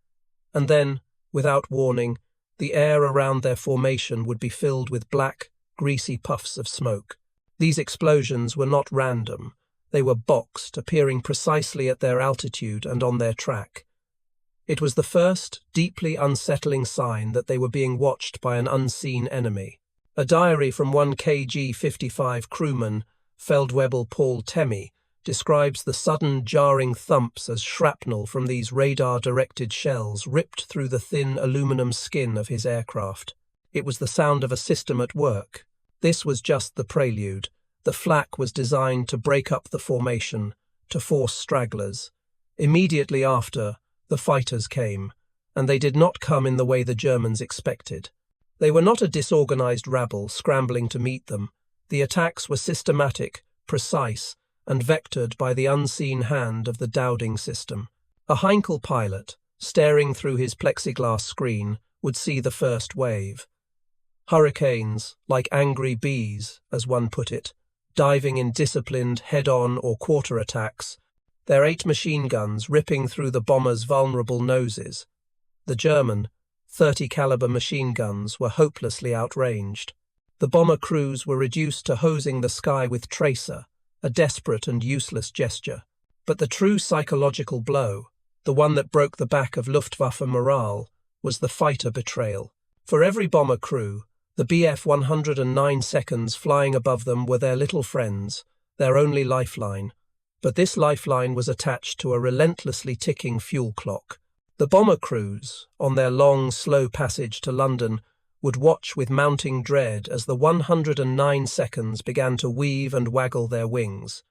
And then, without warning, the air around their formation would be filled with black, greasy puffs of smoke. These explosions were not random. They were boxed, appearing precisely at their altitude and on their track. It was the first, deeply unsettling sign that they were being watched by an unseen enemy. A diary from one KG-55 crewman, Feldwebel Paul Temme, describes the sudden jarring thumps as shrapnel from these radar-directed shells ripped through the thin aluminum skin of his aircraft. It was the sound of a system at work. This was just the prelude. The flak was designed to break up the formation, to force stragglers. Immediately after, the fighters came, and they did not come in the way the Germans expected. They were not a disorganized rabble scrambling to meet them. The attacks were systematic, precise, and vectored by the unseen hand of the Dowding System. A Heinkel pilot, staring through his plexiglass screen, would see the first wave. Hurricanes, like angry bees, as one put it, diving in disciplined head-on or quarter attacks, their 8 machine guns ripping through the bombers' vulnerable noses. The German, 30-caliber machine guns were hopelessly outranged. The bomber crews were reduced to hosing the sky with tracer, a desperate and useless gesture. But the true psychological blow, the one that broke the back of Luftwaffe morale, was the fighter betrayal. For every bomber crew, the Bf 109 seconds flying above them were their little friends, their only lifeline. But this lifeline was attached to a relentlessly ticking fuel clock. The bomber crews, on their long, slow passage to London, would watch with mounting dread as the 109 seconds began to weave and waggle their wings.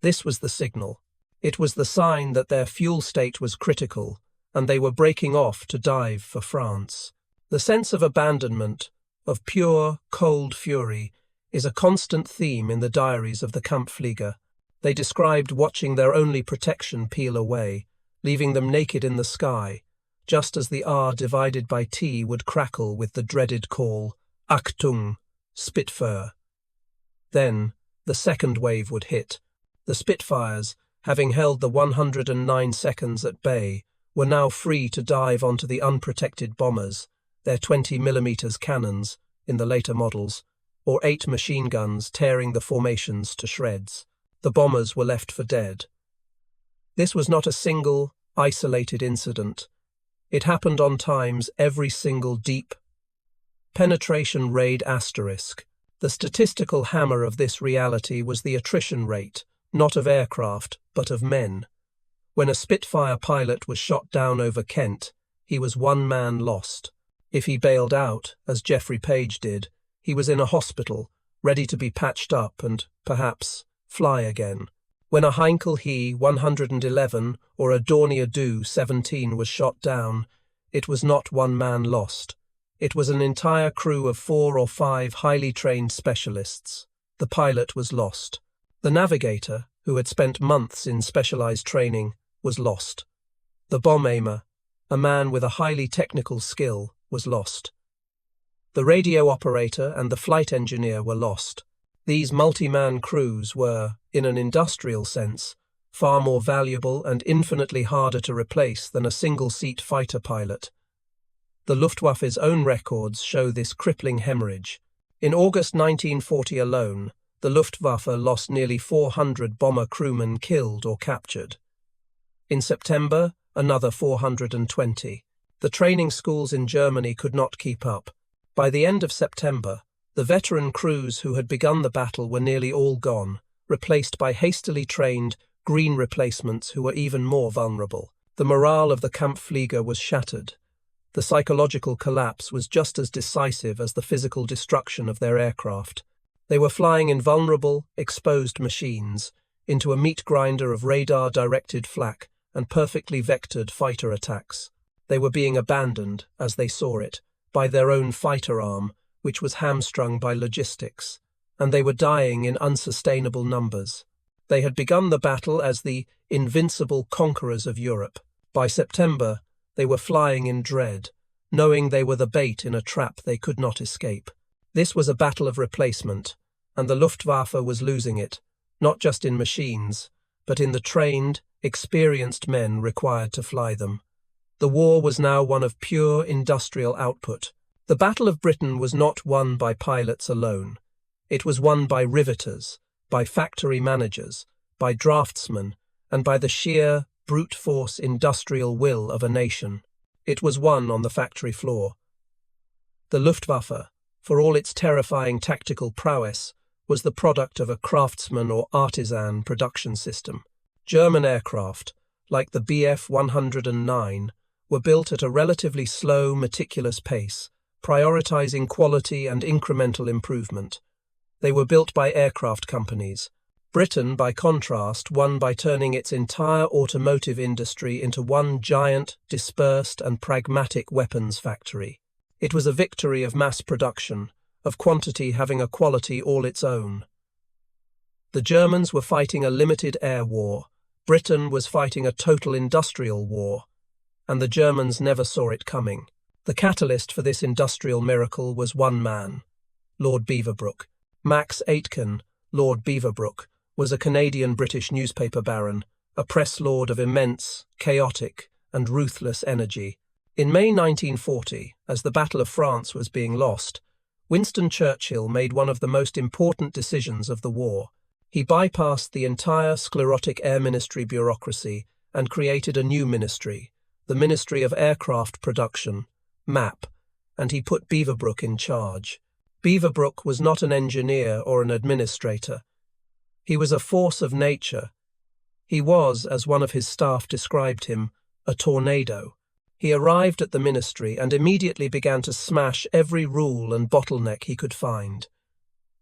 This was the signal. It was the sign that their fuel state was critical, and they were breaking off to dive for France. The sense of abandonment, of pure, cold fury, is a constant theme in the diaries of the Kampfflieger. They described watching their only protection peel away, leaving them naked in the sky, just as the R divided by T would crackle with the dreaded call, Achtung, Spitfire. Then, the second wave would hit. The Spitfires, having held the 109 seconds at bay, were now free to dive onto the unprotected bombers, their 20mm cannons, in the later models, or 8 machine guns tearing the formations to shreds. The bombers were left for dead. This was not a single, isolated incident. It happened on times every single deep penetration raid asterisk. The statistical hammer of this reality was the attrition rate, not of aircraft, but of men. When a Spitfire pilot was shot down over Kent, he was one man lost. If he bailed out, as Geoffrey Page did, he was in a hospital, ready to be patched up and, perhaps, fly again. When a Heinkel He 111 or a Dornier Do 17 was shot down, it was not one man lost. It was an entire crew of 4 or 5 highly trained specialists. The pilot was lost. The navigator, who had spent months in specialized training, was lost. The bomb aimer, a man with a highly technical skill, was lost. The radio operator and the flight engineer were lost. These multi-man crews were, in an industrial sense, far more valuable and infinitely harder to replace than a single-seat fighter pilot. The Luftwaffe's own records show this crippling hemorrhage. In August 1940 alone, the Luftwaffe lost nearly 400 bomber crewmen killed or captured. In September, another 420. The training schools in Germany could not keep up. By the end of September, the veteran crews who had begun the battle were nearly all gone, replaced by hastily trained, green replacements who were even more vulnerable. The morale of the Kampfflieger was shattered. The psychological collapse was just as decisive as the physical destruction of their aircraft. They were flying in vulnerable, exposed machines, into a meat grinder of radar-directed flak and perfectly vectored fighter attacks. They were being abandoned, as they saw it, by their own fighter arm, which was hamstrung by logistics, and they were dying in unsustainable numbers. They had begun the battle as the invincible conquerors of Europe. By September, they were flying in dread, knowing they were the bait in a trap they could not escape. This was a battle of replacement, and the Luftwaffe was losing it, not just in machines, but in the trained, experienced men required to fly them. The war was now one of pure industrial output. The Battle of Britain was not won by pilots alone. It was won by riveters, by factory managers, by draftsmen, and by the sheer, brute force industrial will of a nation. It was won on the factory floor. The Luftwaffe, for all its terrifying tactical prowess, was the product of a craftsman or artisan production system. German aircraft, like the Bf 109, were built at a relatively slow, meticulous pace, prioritizing quality and incremental improvement. They were built by aircraft companies. Britain, by contrast, won by turning its entire automotive industry into one giant, dispersed and pragmatic weapons factory. It was a victory of mass production, of quantity having a quality all its own. The Germans were fighting a limited air war. Britain was fighting a total industrial war, and the Germans never saw it coming. The catalyst for this industrial miracle was one man, Lord Beaverbrook. Max Aitken, Lord Beaverbrook, was a Canadian-British newspaper baron, a press lord of immense, chaotic, and ruthless energy. In May 1940, as the Battle of France was being lost, Winston Churchill made one of the most important decisions of the war. He bypassed the entire sclerotic Air Ministry bureaucracy and created a new ministry, the Ministry of Aircraft Production, MAP, and he put Beaverbrook in charge. Beaverbrook was not an engineer or an administrator. He was a force of nature. He was, as one of his staff described him, a tornado. He arrived at the ministry and immediately began to smash every rule and bottleneck he could find.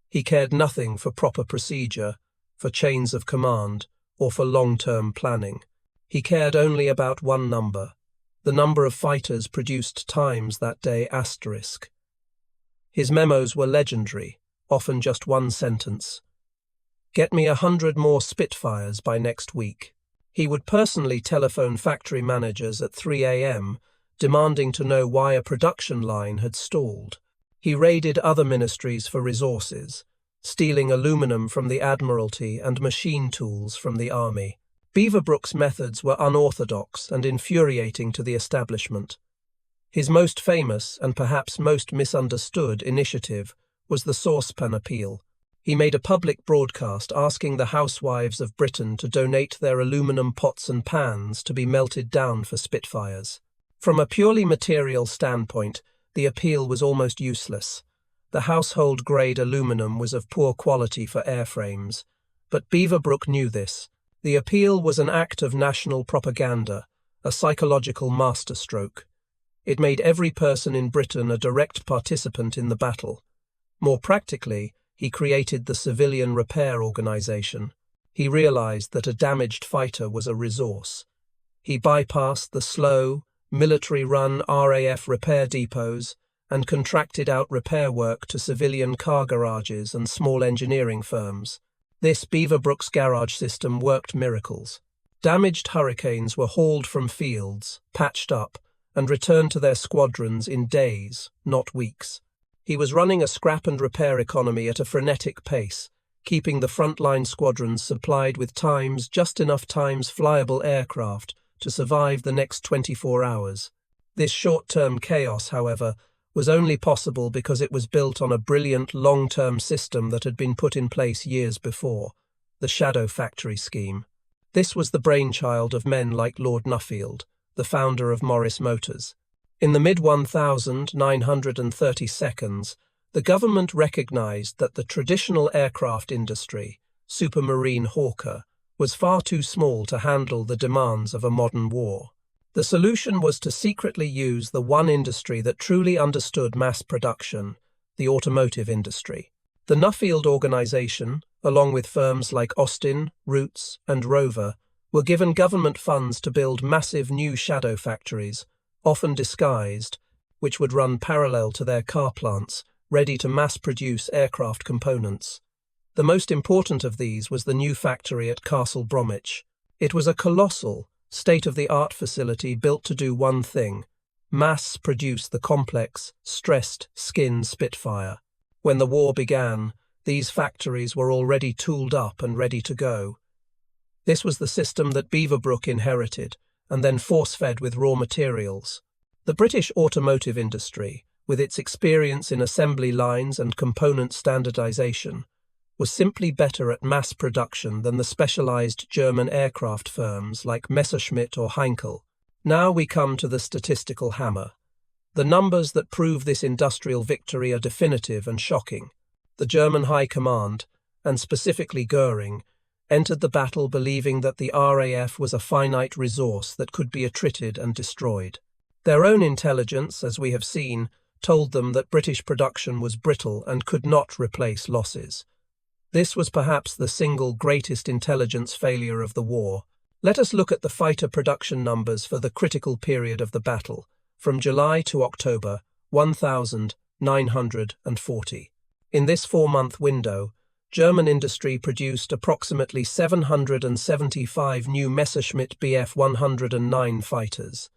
He cared nothing for proper procedure, for chains of command, or for long-term planning. He cared only about one number, the number of fighters produced times that day asterisk. His memos were legendary, often just one sentence. "Get me 100 more Spitfires by next week." He would personally telephone factory managers at 3 a.m., demanding to know why a production line had stalled. He raided other ministries for resources, stealing aluminum from the Admiralty and machine tools from the Army. Beaverbrook's methods were unorthodox and infuriating to the establishment. His most famous and perhaps most misunderstood initiative was the saucepan appeal. He made a public broadcast asking the housewives of Britain to donate their aluminum pots and pans to be melted down for Spitfires. From a purely material standpoint, the appeal was almost useless. The household-grade aluminum was of poor quality for airframes, but Beaverbrook knew this. The appeal was an act of national propaganda, a psychological masterstroke. It made every person in Britain a direct participant in the battle. More practically, he created the Civilian Repair Organisation. He realised that a damaged fighter was a resource. He bypassed the slow, military-run RAF repair depots and contracted out repair work to civilian car garages and small engineering firms. This Beaverbrook's garage system worked miracles. Damaged Hurricanes were hauled from fields, patched up, and returned to their squadrons in days, not weeks. He was running a scrap and repair economy at a frenetic pace, keeping the frontline squadrons supplied with just enough times flyable aircraft to survive the next 24 hours. This short-term chaos, however, was only possible because it was built on a brilliant long-term system that had been put in place years before, the Shadow Factory scheme. This was the brainchild of men like Lord Nuffield, the founder of Morris Motors. In the mid-1932s, the government recognised that the traditional aircraft industry, supermarine hawker, was far too small to handle the demands of a modern war. The solution was to secretly use the one industry that truly understood mass production, the automotive industry. The Nuffield organisation, along with firms like Austin, Roots, and Rover, were given government funds to build massive new shadow factories, often disguised, which would run parallel to their car plants, ready to mass-produce aircraft components. The most important of these was the new factory at Castle Bromwich. It was a colossal, state-of-the-art facility built to do one thing: mass-produce the complex, stressed skin Spitfire. When the war began, these factories were already tooled up and ready to go. This was the system that Beaverbrook inherited, and then force-fed with raw materials. The British automotive industry, with its experience in assembly lines and component standardization, was simply better at mass production than the specialized German aircraft firms like Messerschmitt or Heinkel. Now we come to the statistical hammer. The numbers that prove this industrial victory are definitive and shocking. The German High Command, and specifically Goering, entered the battle believing that the RAF was a finite resource that could be attrited and destroyed. Their own intelligence, as we have seen, told them that British production was brittle and could not replace losses. This was perhaps the single greatest intelligence failure of the war. Let us look at the fighter production numbers for the critical period of the battle, from July to October, 1,940. In this 4-month window, German industry produced approximately 775 new Messerschmitt Bf 109 fighters.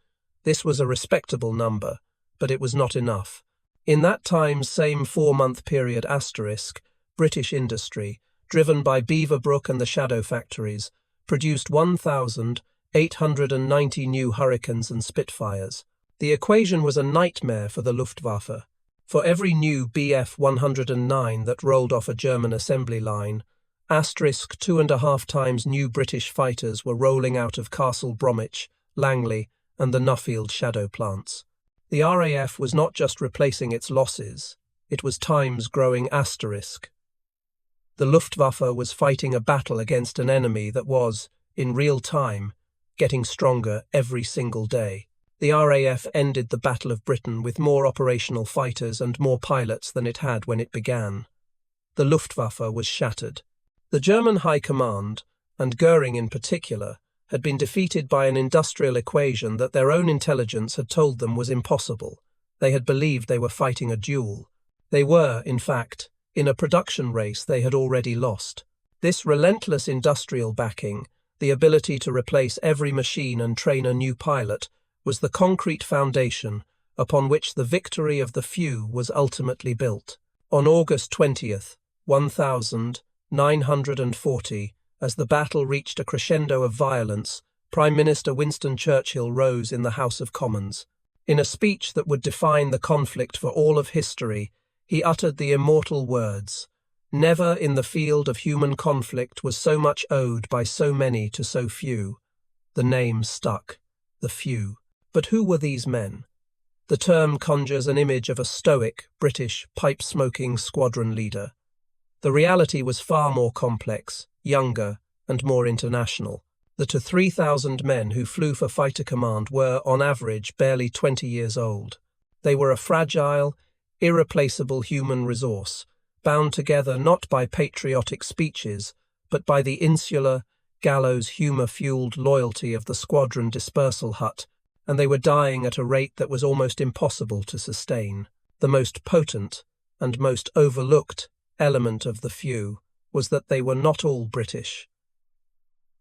This was a respectable number, but it was not enough. In that time's same 4-month period asterisk, British industry, driven by Beaverbrook and the shadow factories, produced 1,890 new Hurricanes and Spitfires. The equation was a nightmare for the Luftwaffe. For every new Bf 109 that rolled off a German assembly line, asterisk 2.5 times new British fighters were rolling out of Castle Bromwich, Langley, and the Nuffield shadow plants. The RAF was not just replacing its losses, it was times growing asterisk. The Luftwaffe was fighting a battle against an enemy that was, in real time, getting stronger every single day. The RAF ended the Battle of Britain with more operational fighters and more pilots than it had when it began. The Luftwaffe was shattered. The German High Command, and Goering in particular, had been defeated by an industrial equation that their own intelligence had told them was impossible. They had believed they were fighting a duel. They were, in fact, in a production race they had already lost. This relentless industrial backing, the ability to replace every machine and train a new pilot, was the concrete foundation upon which the victory of the few was ultimately built. On August 20th, 1940, as the battle reached a crescendo of violence, Prime Minister Winston Churchill rose in the House of Commons. In a speech that would define the conflict for all of history, he uttered the immortal words, "Never in the field of human conflict was so much owed by so many to so few." The name stuck. The few. But who were these men? The term conjures an image of a stoic, British, pipe-smoking squadron leader. The reality was far more complex, younger, and more international. The 3,000 men who flew for fighter command were, on average, barely 20 years old. They were a fragile, irreplaceable human resource, bound together not by patriotic speeches, but by the insular, gallows humour-fueled loyalty of the squadron dispersal hut, and they were dying at a rate that was almost impossible to sustain. The most potent and most overlooked element of the few was that they were not all British.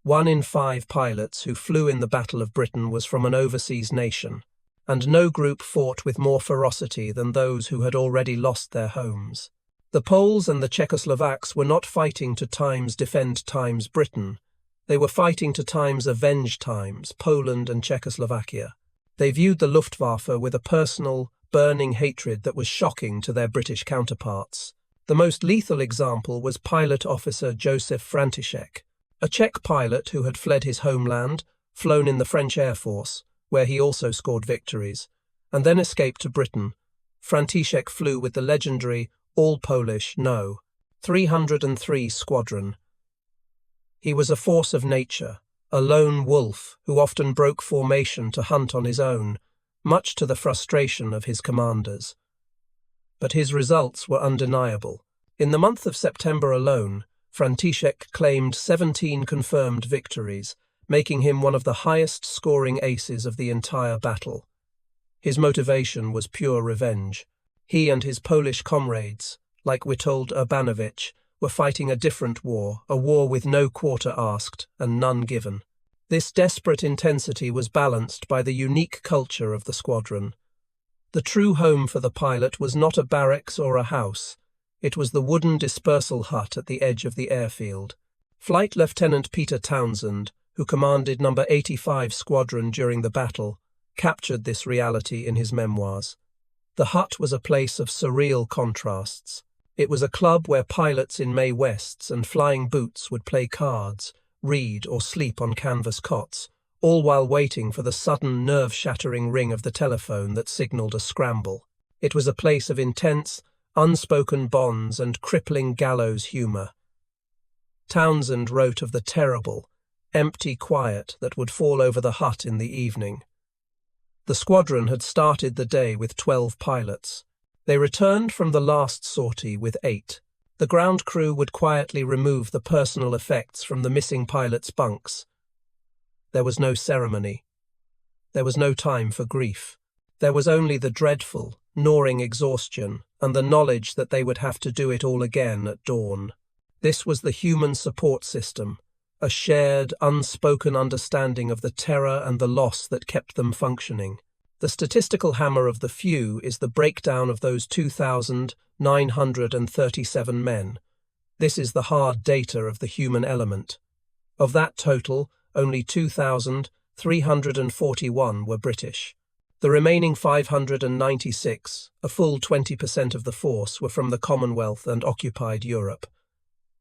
1 in 5 pilots who flew in the Battle of Britain was from an overseas nation, and no group fought with more ferocity than those who had already lost their homes. The Poles and the Czechoslovaks were not fighting to times defend times Britain. They were fighting to times avenge times Poland and Czechoslovakia. They viewed the Luftwaffe with a personal, burning hatred that was shocking to their British counterparts. The most lethal example was pilot officer Josef František, a Czech pilot who had fled his homeland, flown in the French Air Force, where he also scored victories, and then escaped to Britain. František flew with the legendary all-Polish No. 303 Squadron. He was a force of nature, a lone wolf who often broke formation to hunt on his own, much to the frustration of his commanders. But his results were undeniable. In the month of September alone, František claimed 17 confirmed victories, making him one of the highest-scoring aces of the entire battle. His motivation was pure revenge. He and his Polish comrades, like Witold Urbanowicz, were fighting a different war, a war with no quarter asked and none given. This desperate intensity was balanced by the unique culture of the squadron. The true home for the pilot was not a barracks or a house. It was the wooden dispersal hut at the edge of the airfield. Flight Lieutenant Peter Townsend, who commanded No. 85 Squadron during the battle, captured this reality in his memoirs. The hut was a place of surreal contrasts. It was a club where pilots in Mae Wests and flying boots would play cards, read or sleep on canvas cots, all while waiting for the sudden nerve-shattering ring of the telephone that signalled a scramble. It was a place of intense, unspoken bonds and crippling gallows humour. Townsend wrote of the terrible, empty quiet that would fall over the hut in the evening. The squadron had started the day with 12 pilots. They returned from the last sortie with 8. The ground crew would quietly remove the personal effects from the missing pilots' bunks. There was no ceremony. There was no time for grief. There was only the dreadful, gnawing exhaustion and the knowledge that they would have to do it all again at dawn. This was the human support system, a shared, unspoken understanding of the terror and the loss that kept them functioning. The statistical hammer of the few is the breakdown of those 2,937 men. This is the hard data of the human element. Of that total, only 2,341 were British. The remaining 596, a full 20% of the force, were from the Commonwealth and occupied Europe.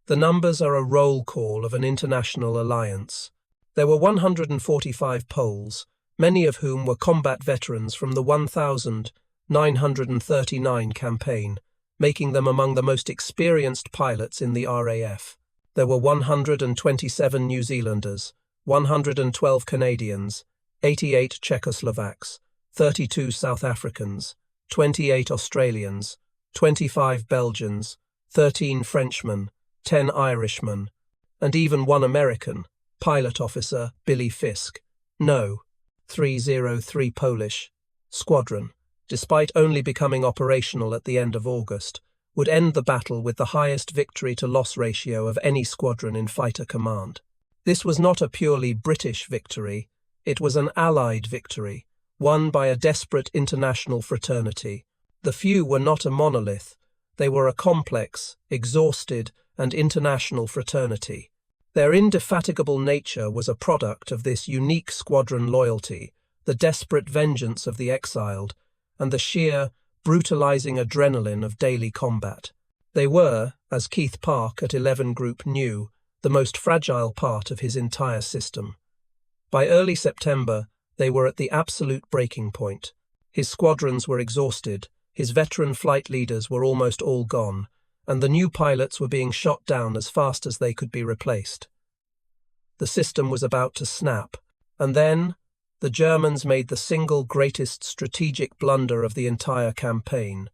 The numbers are a roll call of an international alliance. There were 145 Poles, many of whom were combat veterans from the 1939 campaign, making them among the most experienced pilots in the RAF. There were 127 New Zealanders, 112 Canadians, 88 Czechoslovaks, 32 South Africans, 28 Australians, 25 Belgians, 13 Frenchmen, 10 Irishmen, and even 1 American, pilot officer Billy Fisk. No. 303 Polish Squadron, despite only becoming operational at the end of August, would end the battle with the highest victory-to-loss ratio of any squadron in fighter command. This was not a purely British victory, it was an Allied victory, won by a desperate international fraternity. The few were not a monolith, they were a complex, exhausted, and international fraternity. Their indefatigable nature was a product of this unique squadron loyalty, the desperate vengeance of the exiled, and the sheer, brutalizing adrenaline of daily combat. They were, as Keith Park at 11 Group knew, the most fragile part of his entire system. By early September, They were at the absolute breaking point. His squadrons were exhausted, his veteran flight leaders were almost all gone, and the new pilots were being shot down as fast as they could be replaced. The system was about to snap, and then the Germans made the single greatest strategic blunder of the entire campaign.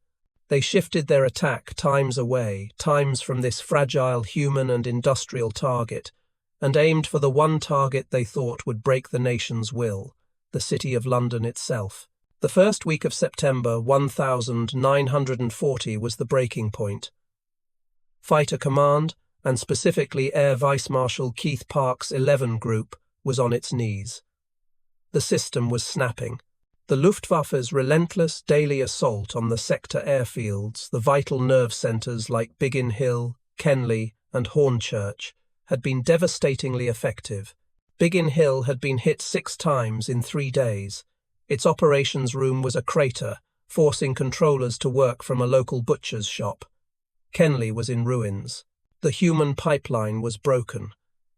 They shifted their attack times away, times from this fragile human and industrial target, and aimed for the one target they thought would break the nation's will, the city of London itself. The first week of September 1940 was the breaking point. Fighter Command, and specifically Air Vice Marshal Keith Park's 11 Group, was on its knees. The system was snapping. The Luftwaffe's relentless daily assault on the sector airfields, the vital nerve centres like Biggin Hill, Kenley, and Hornchurch, had been devastatingly effective. Biggin Hill had been hit 6 times in 3 days. Its operations room was a crater, forcing controllers to work from a local butcher's shop. Kenley was in ruins. The human pipeline was broken.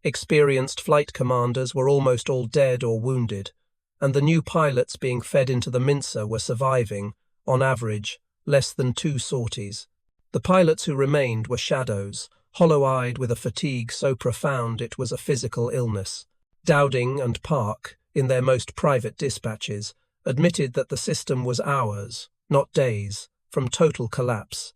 Experienced flight commanders were almost all dead or wounded, and the new pilots being fed into the mincer were surviving, on average, less than 2 sorties. The pilots who remained were shadows, hollow-eyed with a fatigue so profound it was a physical illness. Dowding and Park, in their most private dispatches, admitted that the system was hours, not days, from total collapse.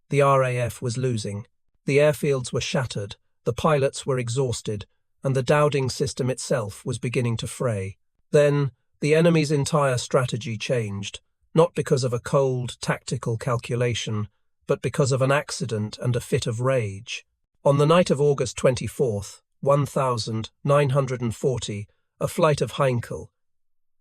The RAF was losing. The airfields were shattered, the pilots were exhausted, and the Dowding system itself was beginning to fray. Then, the enemy's entire strategy changed, not because of a cold, tactical calculation, but because of an accident and a fit of rage. On the night of August 24th, 1940, a flight of Heinkel,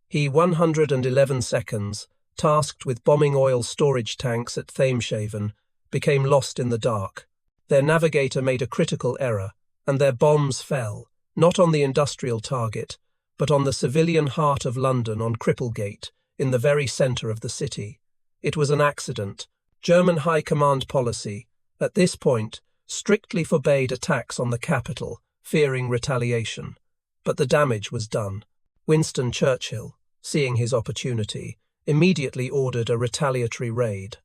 he 111 seconds, tasked with bombing oil storage tanks at Thameshaven, became lost in the dark. Their navigator made a critical error, and their bombs fell, not on the industrial target, but on the civilian heart of London on Cripplegate, in the very centre of the city. It was an accident. German High Command policy, at this point, strictly forbade attacks on the capital, fearing retaliation. But the damage was done. Winston Churchill, seeing his opportunity, immediately ordered a retaliatory raid.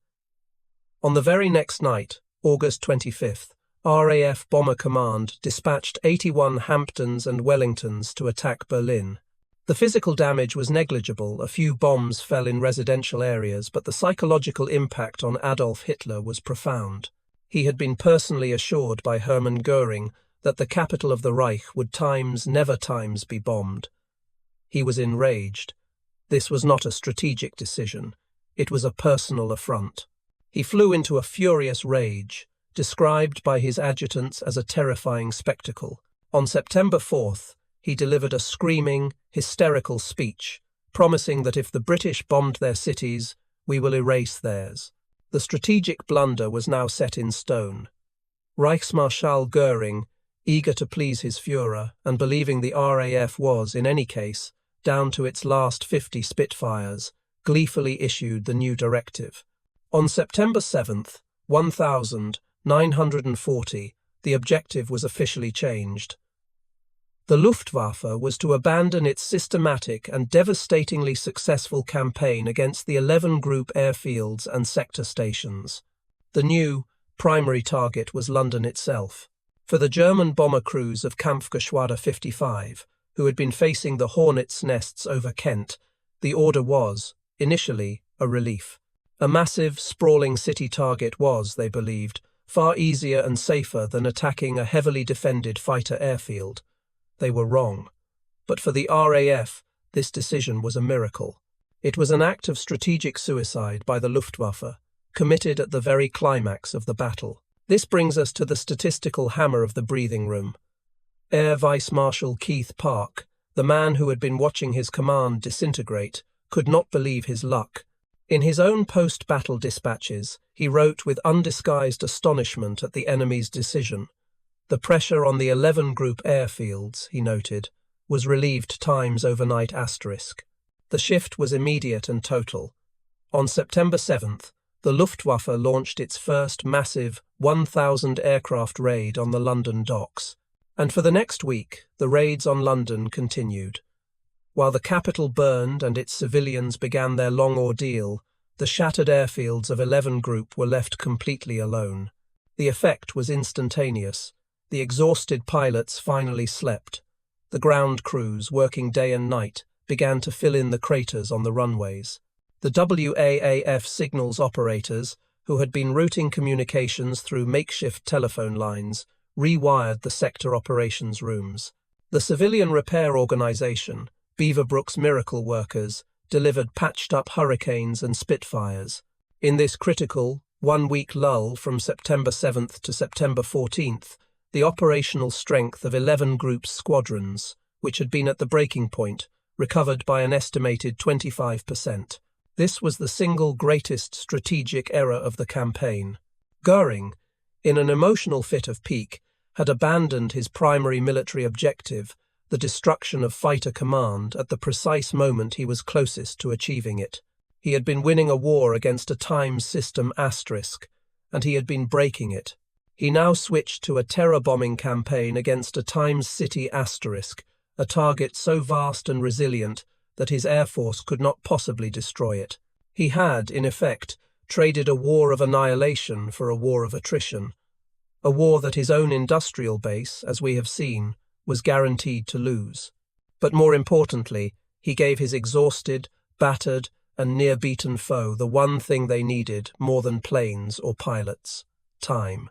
On the very next night, August 25th, RAF Bomber Command dispatched 81 Hamptons and Wellingtons to attack Berlin. The physical damage was negligible, a few bombs fell in residential areas, but the psychological impact on Adolf Hitler was profound. He had been personally assured by Hermann Göring that the capital of the Reich would never be bombed. He was enraged. This was not a strategic decision. It was a personal affront. He flew into a furious rage, described by his adjutants as a terrifying spectacle. On September 4th, he delivered a screaming, hysterical speech, promising that if the British bombed their cities, we will erase theirs. The strategic blunder was now set in stone. Reichsmarschall Göring, eager to please his Führer and believing the RAF was, in any case, down to its last 50 Spitfires, gleefully issued the new directive. On September 7th, 1940, the objective was officially changed. The Luftwaffe was to abandon its systematic and devastatingly successful campaign against the 11 group airfields and sector stations. The new, primary target was London itself. For the German bomber crews of Kampfgeschwader 55, who had been facing the hornets' nests over Kent, the order was, initially, a relief. A massive, sprawling city target was, they believed, far easier and safer than attacking a heavily defended fighter airfield. They were wrong. But for the RAF, this decision was a miracle. It was an act of strategic suicide by the Luftwaffe, committed at the very climax of the battle. This brings us to the statistical hammer of the breathing room. Air Vice Marshal Keith Park, the man who had been watching his command disintegrate, could not believe his luck. In his own post-battle dispatches, he wrote with undisguised astonishment at the enemy's decision. The pressure on the 11 group airfields, he noted, was relieved times overnight asterisk. The shift was immediate and total. On September 7th, the Luftwaffe launched its first massive 1,000 aircraft raid on the London docks. And for the next week, the raids on London continued. While the capital burned and its civilians began their long ordeal, the shattered airfields of 11 Group were left completely alone. The effect was instantaneous. The exhausted pilots finally slept. The ground crews, working day and night, began to fill in the craters on the runways. The WAAF signals operators, who had been routing communications through makeshift telephone lines, rewired the sector operations rooms. The civilian repair organization, Beaverbrook's miracle workers, delivered patched-up Hurricanes and Spitfires. In this critical, one-week lull from September 7th to September 14th, the operational strength of 11 Group's squadrons, which had been at the breaking point, recovered by an estimated 25%. This was the single greatest strategic error of the campaign. Goering, in an emotional fit of pique, had abandoned his primary military objective, the destruction of fighter command, at the precise moment he was closest to achieving it. He had been winning a war against a time system asterisk, and he had been breaking it. He now switched to a terror-bombing campaign against a Times City asterisk, a target so vast and resilient that his air force could not possibly destroy it. He had, in effect, traded a war of annihilation for a war of attrition, a war that his own industrial base, as we have seen, was guaranteed to lose. But more importantly, he gave his exhausted, battered, and near-beaten foe the one thing they needed more than planes or pilots: time.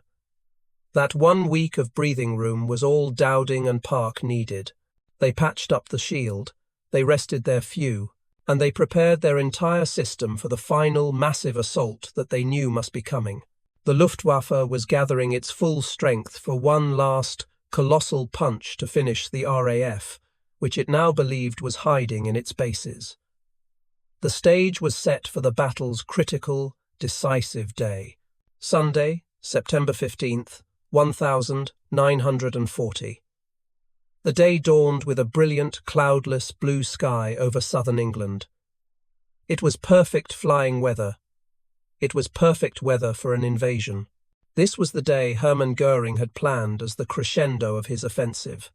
That 1 week of breathing room was all Dowding and Park needed. They patched up the shield, they rested their few, and they prepared their entire system for the final massive assault that they knew must be coming. The Luftwaffe was gathering its full strength for one last, colossal punch to finish the RAF, which it now believed was hiding in its bases. The stage was set for the battle's critical, decisive day. Sunday, September 15th, 1940. The day dawned with a brilliant, cloudless blue sky over southern England. It was perfect flying weather. It was perfect weather for an invasion. This was the day Hermann Goering had planned as the crescendo of his offensive.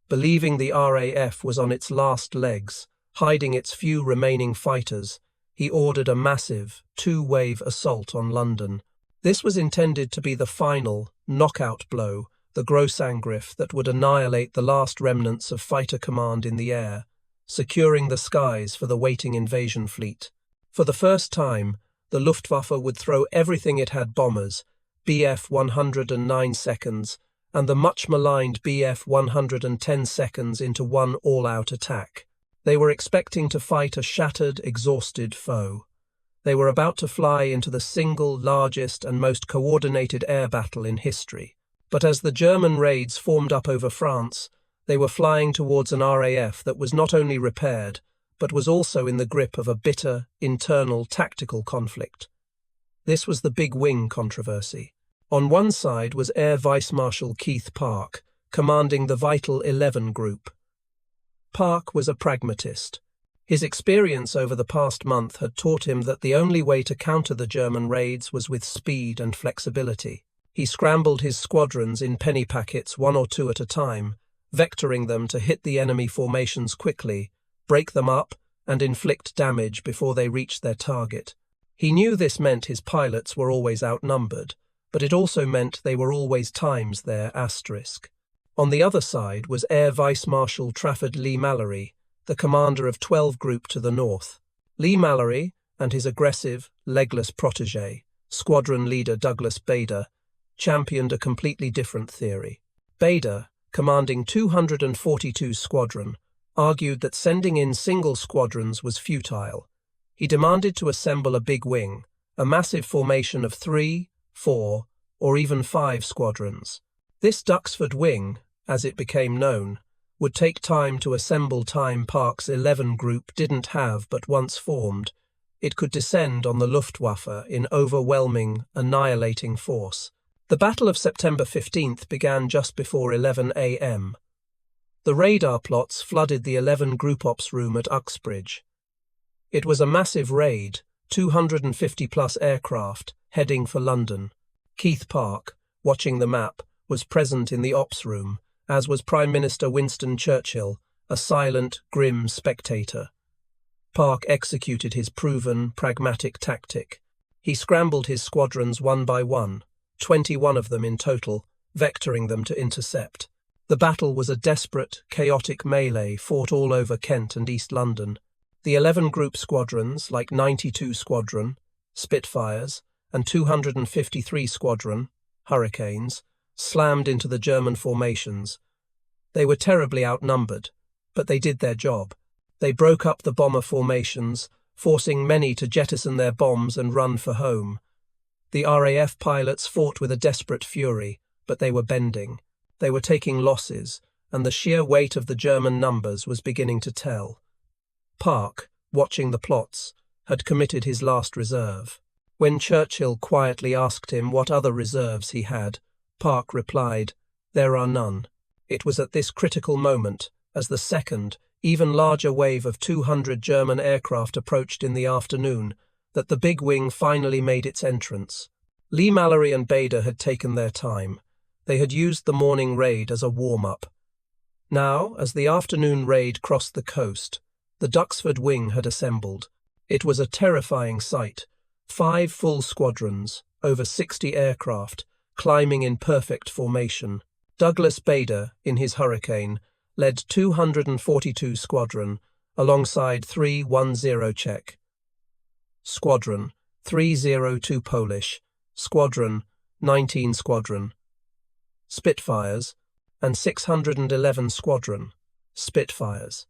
Believing the RAF was on its last legs, hiding its few remaining fighters, he ordered a massive, two-wave assault on London. This was intended to be the final, knockout blow, the Grossangriff that would annihilate the last remnants of fighter command in the air, securing the skies for the waiting invasion fleet. For the first time, the Luftwaffe would throw everything it had: bombers, Bf 109 seconds, and the much-maligned Bf 110 seconds into one all-out attack. They were expecting to fight a shattered, exhausted foe. They were about to fly into the single largest and most coordinated air battle in history. But as the German raids formed up over France, they were flying towards an RAF that was not only repaired, but was also in the grip of a bitter, internal tactical conflict. This was the Big Wing controversy. On one side was Air Vice Marshal Keith Park, commanding the vital 11 Group. Park was a pragmatist. His experience over the past month had taught him that the only way to counter the German raids was with speed and flexibility. He scrambled his squadrons in penny packets, 1 or 2 at a time, vectoring them to hit the enemy formations quickly, break them up, and inflict damage before they reached their target. He knew this meant his pilots were always outnumbered, but it also meant they were always times their asterisk. On the other side was Air Vice Marshal Trafford Leigh-Mallory, the commander of 12 Group to the north. Leigh-Mallory and his aggressive, legless protégé, squadron leader Douglas Bader, championed a completely different theory. Bader, commanding 242 Squadron, argued that sending in single squadrons was futile. He demanded to assemble a big wing, a massive formation of 3, 4, or even 5 squadrons. This Duxford wing, as it became known, would take time to assemble. Time Park's 11 Group didn't have, but once formed, it could descend on the Luftwaffe in overwhelming, annihilating force. The Battle of September 15th began just before 11 a.m. The radar plots flooded the 11 Group Ops room at Uxbridge. It was a massive raid, 250-plus aircraft, heading for London. Keith Park, watching the map, was present in the Ops room, as was Prime Minister Winston Churchill, a silent, grim spectator. Park executed his proven, pragmatic tactic. He scrambled his squadrons one by one, 21 of them in total, vectoring them to intercept. The battle was a desperate, chaotic melee fought all over Kent and East London. The 11 group squadrons, like 92 Squadron, Spitfires, and 253 Squadron, Hurricanes, slammed into the German formations. They were terribly outnumbered, but they did their job. They broke up the bomber formations, forcing many to jettison their bombs and run for home. The RAF pilots fought with a desperate fury, but they were bending. They were taking losses, and the sheer weight of the German numbers was beginning to tell. Park, watching the plots, had committed his last reserve. When Churchill quietly asked him what other reserves he had, Park replied, "There are none." It was at this critical moment, as the second, even larger wave of 200 German aircraft approached in the afternoon, that the big wing finally made its entrance. Lee, Mallory and Bader had taken their time. They had used the morning raid as a warm-up. Now, as the afternoon raid crossed the coast, the Duxford wing had assembled. It was a terrifying sight. 5 full squadrons, over 60 aircraft, climbing in perfect formation. Douglas Bader, in his Hurricane, led 242 Squadron, alongside 310 Czech. Squadron, 302 Polish, Squadron, 19 Squadron, Spitfires, and 611 Squadron, Spitfires.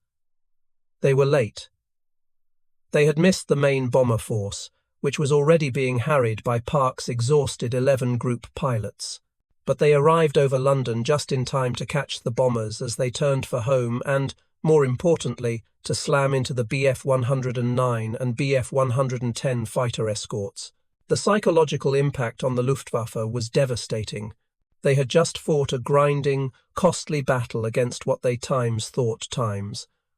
They were late. They had missed the main bomber force, which was already being harried by Park's exhausted 11 group pilots. But they arrived over London just in time to catch the bombers as they turned for home and, more importantly, to slam into the Bf-109 and Bf-110 fighter escorts. The psychological impact on the Luftwaffe was devastating. They had just fought a grinding, costly battle against what they thought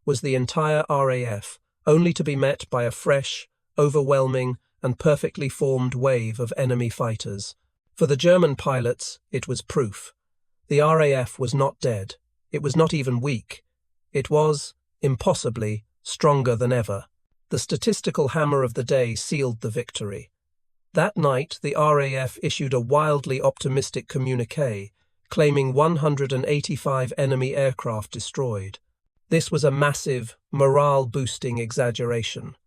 was the entire RAF, only to be met by a fresh, overwhelming, and perfectly formed wave of enemy fighters. For the German pilots, it was proof. The RAF was not dead. It was not even weak. It was, impossibly, stronger than ever. The statistical hammer of the day sealed the victory. That night, the RAF issued a wildly optimistic communiqué, claiming 185 enemy aircraft destroyed. This was a massive, morale-boosting exaggeration.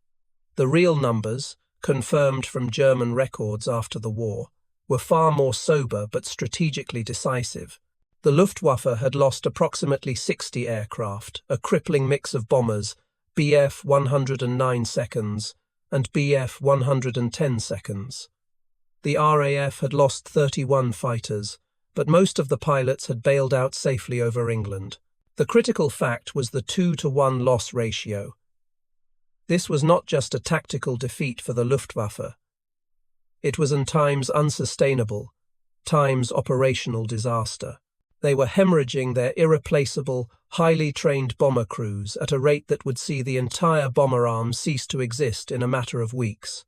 The real numbers, confirmed from German records after the war, were far more sober but strategically decisive. The Luftwaffe had lost approximately 60 aircraft, a crippling mix of bombers, Bf-109 seconds, and Bf-110 seconds. The RAF had lost 31 fighters, but most of the pilots had bailed out safely over England. The critical fact was the 2-to-1 loss ratio. This was not just a tactical defeat for the Luftwaffe. It was in times unsustainable, times operational disaster. They were hemorrhaging their irreplaceable, highly trained bomber crews at a rate that would see the entire bomber arm cease to exist in a matter of weeks.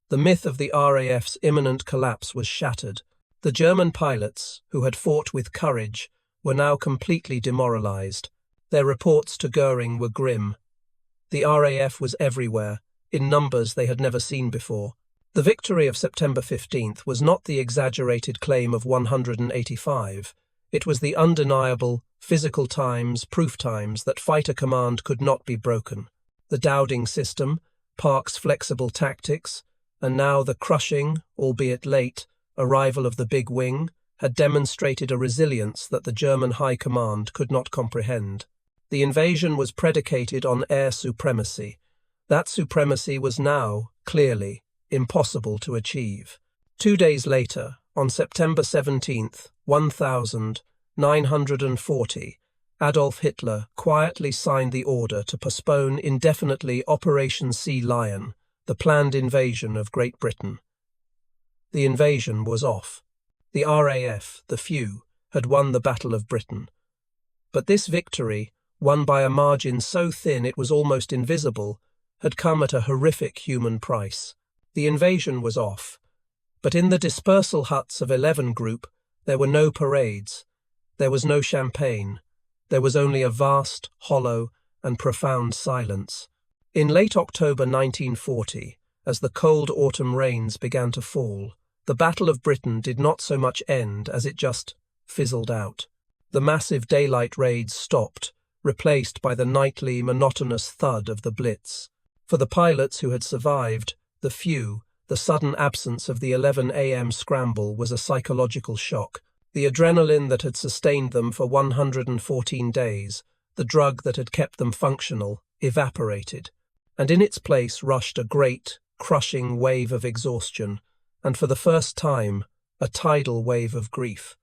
The myth of the RAF's imminent collapse was shattered. The German pilots, who had fought with courage, were now completely demoralized. Their reports to Goering were grim. The RAF was everywhere, in numbers they had never seen before. The victory of September 15th was not the exaggerated claim of 185. It was the undeniable, physical proof times that fighter command could not be broken. The Dowding System, Park's flexible tactics, and now the crushing, albeit late, arrival of the big wing had demonstrated a resilience that the German High Command could not comprehend. The invasion was predicated on air supremacy. That supremacy was now, clearly, impossible to achieve. 2 days later, on September 17th, 1940, Adolf Hitler quietly signed the order to postpone indefinitely Operation Sea Lion, the planned invasion of Great Britain. The invasion was off. The RAF, the few, had won the Battle of Britain. But this victory, won by a margin so thin it was almost invisible, had come at a horrific human price. The invasion was off, but in the dispersal huts of 11 Group, there were no parades, there was no champagne, There was only a vast, hollow, and profound silence. In late October 1940, as the cold autumn rains began to fall, the Battle of Britain did not so much end as it just fizzled out. The massive daylight raids stopped, replaced by the nightly, monotonous thud of the Blitz. For the pilots who had survived, the few, the sudden absence of the 11 a.m. scramble was a psychological shock. The adrenaline that had sustained them for 114 days, the drug that had kept them functional, evaporated, and in its place rushed a great, crushing wave of exhaustion, and for the first time, a tidal wave of grief.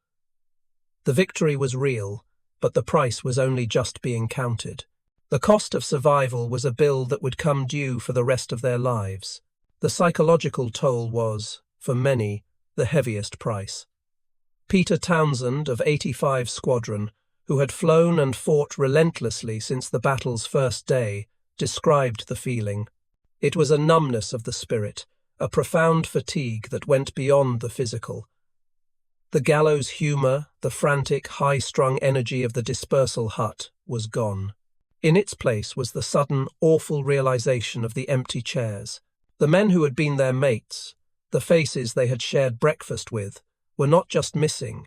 The victory was real, but the price was only just being counted. The cost of survival was a bill that would come due for the rest of their lives. The psychological toll was, for many, the heaviest price. Peter Townsend of 85 Squadron, who had flown and fought relentlessly since the battle's first day, described the feeling. It was a numbness of the spirit, a profound fatigue that went beyond the physical. The gallows humour, the frantic, high-strung energy of the dispersal hut was gone. In its place was the sudden, awful realization of the empty chairs. The men who had been their mates, the faces they had shared breakfast with, were not just missing,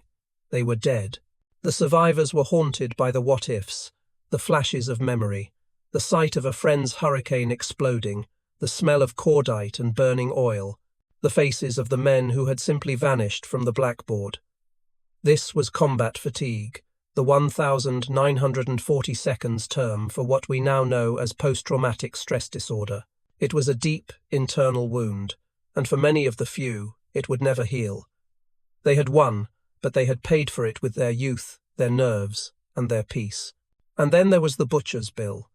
they were dead. The survivors were haunted by the what-ifs, the flashes of memory, the sight of a friend's hurricane exploding, the smell of cordite and burning oil, the faces of the men who had simply vanished from the blackboard. This was combat fatigue, the 1,940 seconds term for what we now know as post-traumatic stress disorder. It was a deep, internal wound, and for many of the few, it would never heal. They had won, but they had paid for it with their youth, their nerves, and their peace. And then there was the butcher's bill.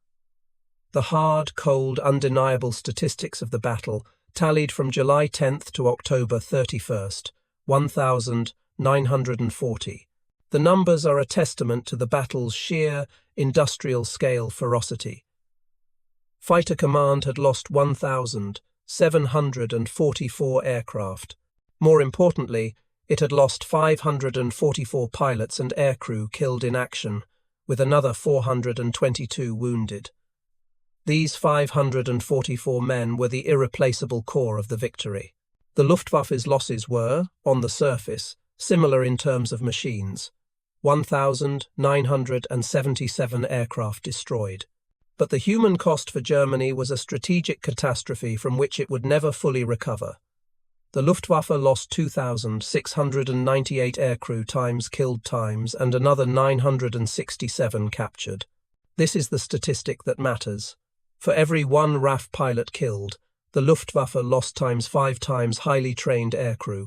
The hard, cold, undeniable statistics of the battle tallied from July 10th to October 31st, 1,940. The numbers are a testament to the battle's sheer, industrial-scale ferocity. Fighter Command had lost 1,744 aircraft. More importantly, it had lost 544 pilots and aircrew killed in action, with another 422 wounded. These 544 men were the irreplaceable core of the victory. The Luftwaffe's losses were, on the surface, similar in terms of machines. 1,977 aircraft destroyed. But the human cost for Germany was a strategic catastrophe from which it would never fully recover. The Luftwaffe lost 2,698 aircrew times killed times and another 967 captured. This is the statistic that matters. For every one RAF pilot killed, the Luftwaffe lost times 5 times highly trained aircrew.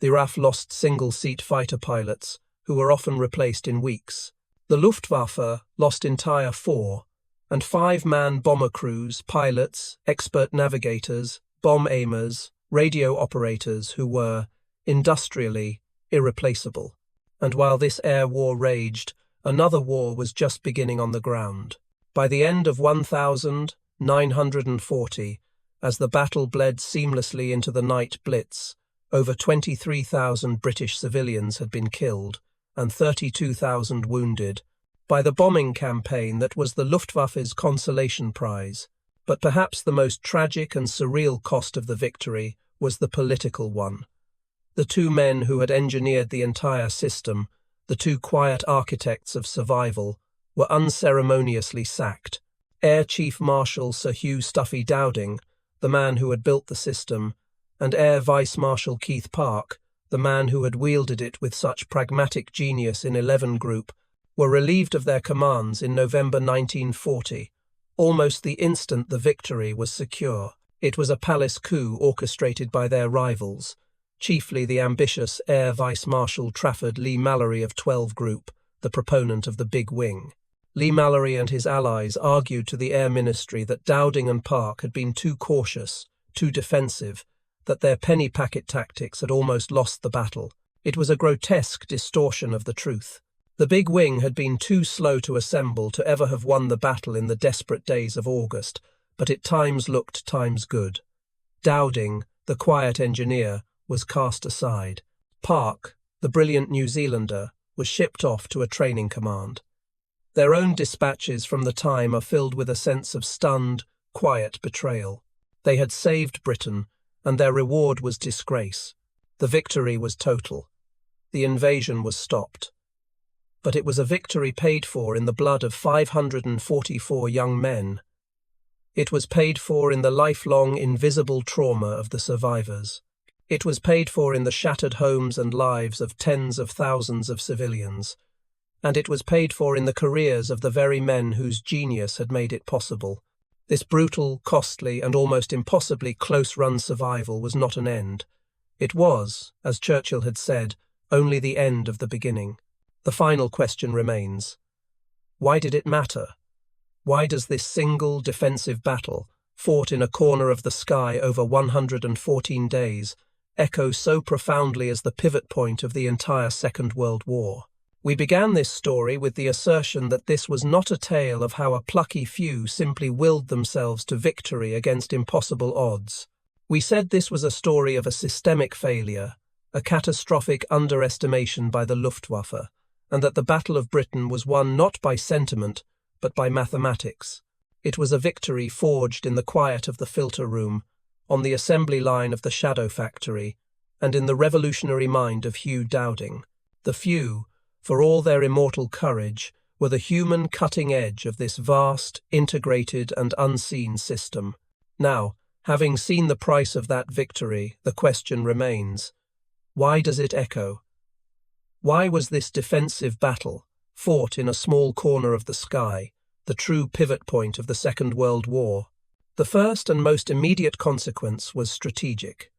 The RAF lost single-seat fighter pilots, who were often replaced in weeks. The Luftwaffe lost entire 4- and 5-man bomber crews, pilots, expert navigators, bomb aimers, radio operators who were, industrially, irreplaceable. And while this air war raged, another war was just beginning on the ground. By the end of 1,940, as the battle bled seamlessly into the night blitz, over 23,000 British civilians had been killed and 32,000 wounded by the bombing campaign that was the Luftwaffe's consolation prize. But perhaps the most tragic and surreal cost of the victory was the political one. The two men who had engineered the entire system, the two quiet architects of survival, were unceremoniously sacked. Air Chief Marshal Sir Hugh Stuffy Dowding, the man who had built the system, and Air Vice Marshal Keith Park, the man who had wielded it with such pragmatic genius in 11 Group, were relieved of their commands in November 1940, almost the instant the victory was secure. It was a palace coup orchestrated by their rivals, chiefly the ambitious Air Vice Marshal Trafford Leigh-Mallory of 12 Group, the proponent of the Big Wing. Leigh-Mallory and his allies argued to the Air Ministry that Dowding and Park had been too cautious, too defensive, that their penny packet tactics had almost lost the battle. It was a grotesque distortion of the truth. The Big Wing had been too slow to assemble to ever have won the battle in the desperate days of August, but it times looked times good. Dowding, the quiet engineer, was cast aside. Park, the brilliant New Zealander, was shipped off to a training command. Their own dispatches from the time are filled with a sense of stunned, quiet betrayal. They had saved Britain, and their reward was disgrace. The victory was total. The invasion was stopped. But it was a victory paid for in the blood of 544 young men. It was paid for in the lifelong invisible trauma of the survivors. It was paid for in the shattered homes and lives of tens of thousands of civilians. And it was paid for in the careers of the very men whose genius had made it possible. This brutal, costly, and almost impossibly close-run survival was not an end. It was, as Churchill had said, only the end of the beginning. The final question remains. Why did it matter? Why does this single defensive battle, fought in a corner of the sky over 114 days, echo so profoundly as the pivot point of the entire Second World War? We began this story with the assertion that this was not a tale of how a plucky few simply willed themselves to victory against impossible odds. We said this was a story of a systemic failure, a catastrophic underestimation by the Luftwaffe, and that the Battle of Britain was won not by sentiment, but by mathematics. It was a victory forged in the quiet of the filter room, on the assembly line of the Shadow Factory, and in the revolutionary mind of Hugh Dowding. The few, for all their immortal courage, were the human cutting edge of this vast, integrated and unseen system. Now, having seen the price of that victory, the question remains, why does it echo? Why was this defensive battle, fought in a small corner of the sky, the true pivot point of the Second World War? The first and most immediate consequence was strategic.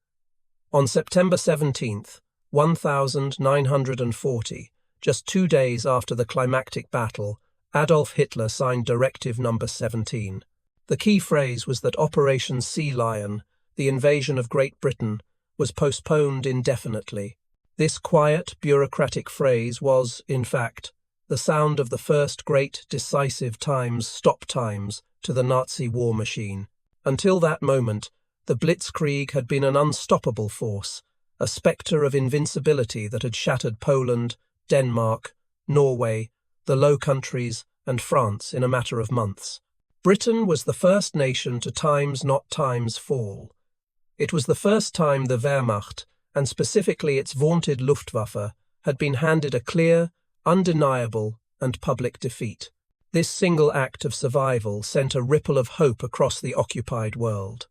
On September 17th, 1940, just 2 days after the climactic battle, Adolf Hitler signed Directive No. 17. The key phrase was that Operation Sea Lion, the invasion of Great Britain, was postponed indefinitely. This quiet, bureaucratic phrase was, in fact, the sound of the first great decisive stop times to the Nazi war machine. Until that moment, the Blitzkrieg had been an unstoppable force, a spectre of invincibility that had shattered Poland, Denmark, Norway, the Low Countries, and France in a matter of months. Britain was the first nation to times not times fall. It was the first time the Wehrmacht, and specifically its vaunted Luftwaffe, had been handed a clear, undeniable, and public defeat. This single act of survival sent a ripple of hope across the occupied world.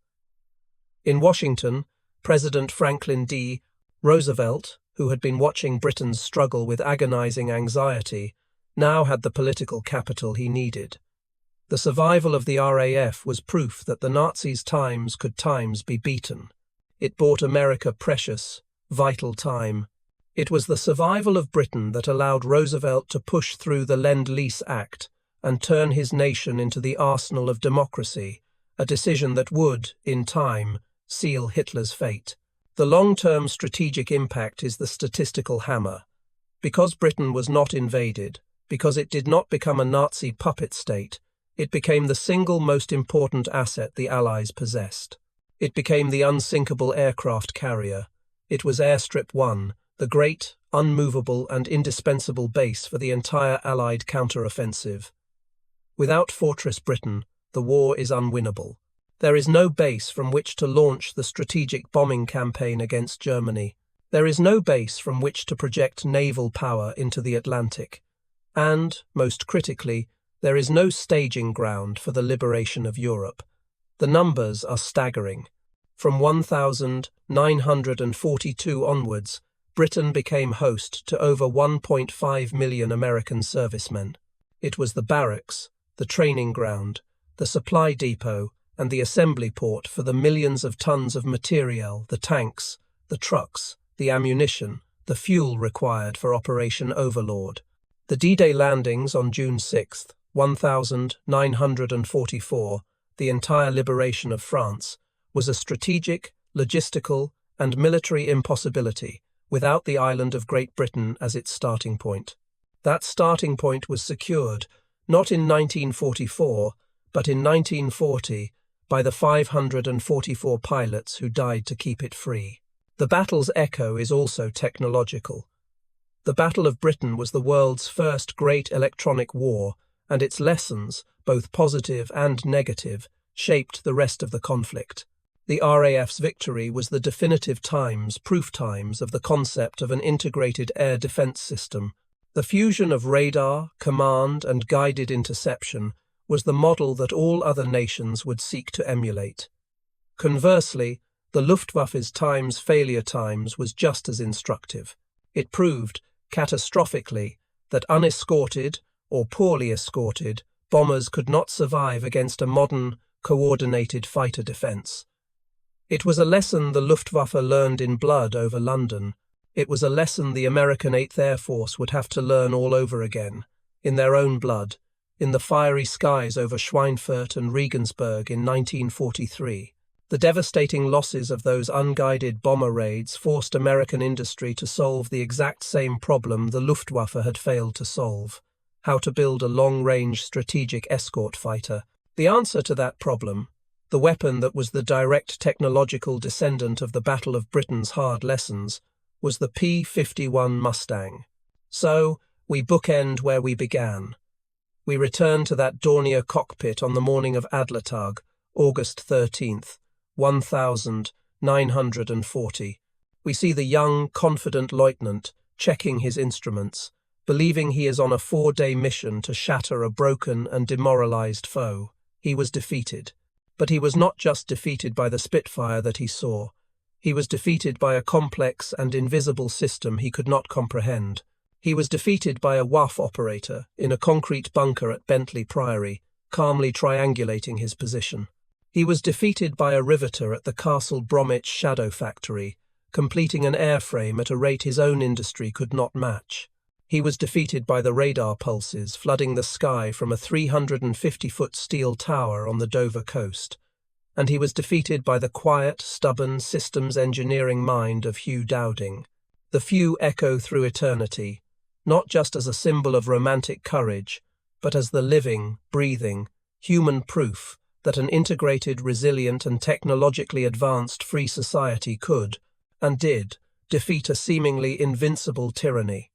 In Washington, President Franklin D. Roosevelt, who had been watching Britain's struggle with agonizing anxiety, now had the political capital he needed. The survival of the RAF was proof that the Nazis' could times be beaten. It bought America precious, vital time. It was the survival of Britain that allowed Roosevelt to push through the Lend-Lease Act and turn his nation into the arsenal of democracy, a decision that would, in time, seal Hitler's fate. The long-term strategic impact is the statistical hammer. Because Britain was not invaded, because it did not become a Nazi puppet state, it became the single most important asset the Allies possessed. It became the unsinkable aircraft carrier. It was Airstrip 1, the great, unmovable and indispensable base for the entire Allied counteroffensive. Without Fortress Britain, the war is unwinnable. There is no base from which to launch the strategic bombing campaign against Germany. There is no base from which to project naval power into the Atlantic. And, most critically, there is no staging ground for the liberation of Europe. The numbers are staggering. From 1942 onwards, Britain became host to over 1.5 million American servicemen. It was the barracks, the training ground, the supply depot, and the assembly port for the millions of tons of materiel, the tanks, the trucks, the ammunition, the fuel required for Operation Overlord. The D-Day landings on June 6, 1944, the entire liberation of France, was a strategic, logistical, and military impossibility without the island of Great Britain as its starting point. That starting point was secured, not in 1944, but in 1940, by the 544 pilots who died to keep it free. The battle's echo is also technological. The Battle of Britain was the world's first great electronic war, and its lessons, both positive and negative, shaped the rest of the conflict. The RAF's victory was the definitive proof times of the concept of an integrated air defense system. The fusion of radar, command, and guided interception was the model that all other nations would seek to emulate. Conversely, the Luftwaffe's failure times was just as instructive. It proved, catastrophically, that unescorted, or poorly escorted, bombers could not survive against a modern, coordinated fighter defense. It was a lesson the Luftwaffe learned in blood over London. It was a lesson the American 8th Air Force would have to learn all over again, in their own blood, in the fiery skies over Schweinfurt and Regensburg in 1943. The devastating losses of those unguided bomber raids forced American industry to solve the exact same problem the Luftwaffe had failed to solve: how to build a long-range strategic escort fighter. The answer to that problem, the weapon that was the direct technological descendant of the Battle of Britain's hard lessons, was the P-51 Mustang. So, we bookend where we began. We return to that Dornier cockpit on the morning of Adlertag, August 13th, 1940. We see the young, confident lieutenant checking his instruments, believing he is on a 4-day mission to shatter a broken and demoralized foe. He was defeated. But he was not just defeated by the Spitfire that he saw. He was defeated by a complex and invisible system he could not comprehend. He was defeated by a WAF operator in a concrete bunker at Bentley Priory, calmly triangulating his position. He was defeated by a riveter at the Castle Bromwich Shadow Factory, completing an airframe at a rate his own industry could not match. He was defeated by the radar pulses flooding the sky from a 350-foot steel tower on the Dover coast. And he was defeated by the quiet, stubborn systems engineering mind of Hugh Dowding. The few echo through eternity, not just as a symbol of romantic courage, but as the living, breathing, human proof that an integrated, resilient, and technologically advanced free society could, and did, defeat a seemingly invincible tyranny.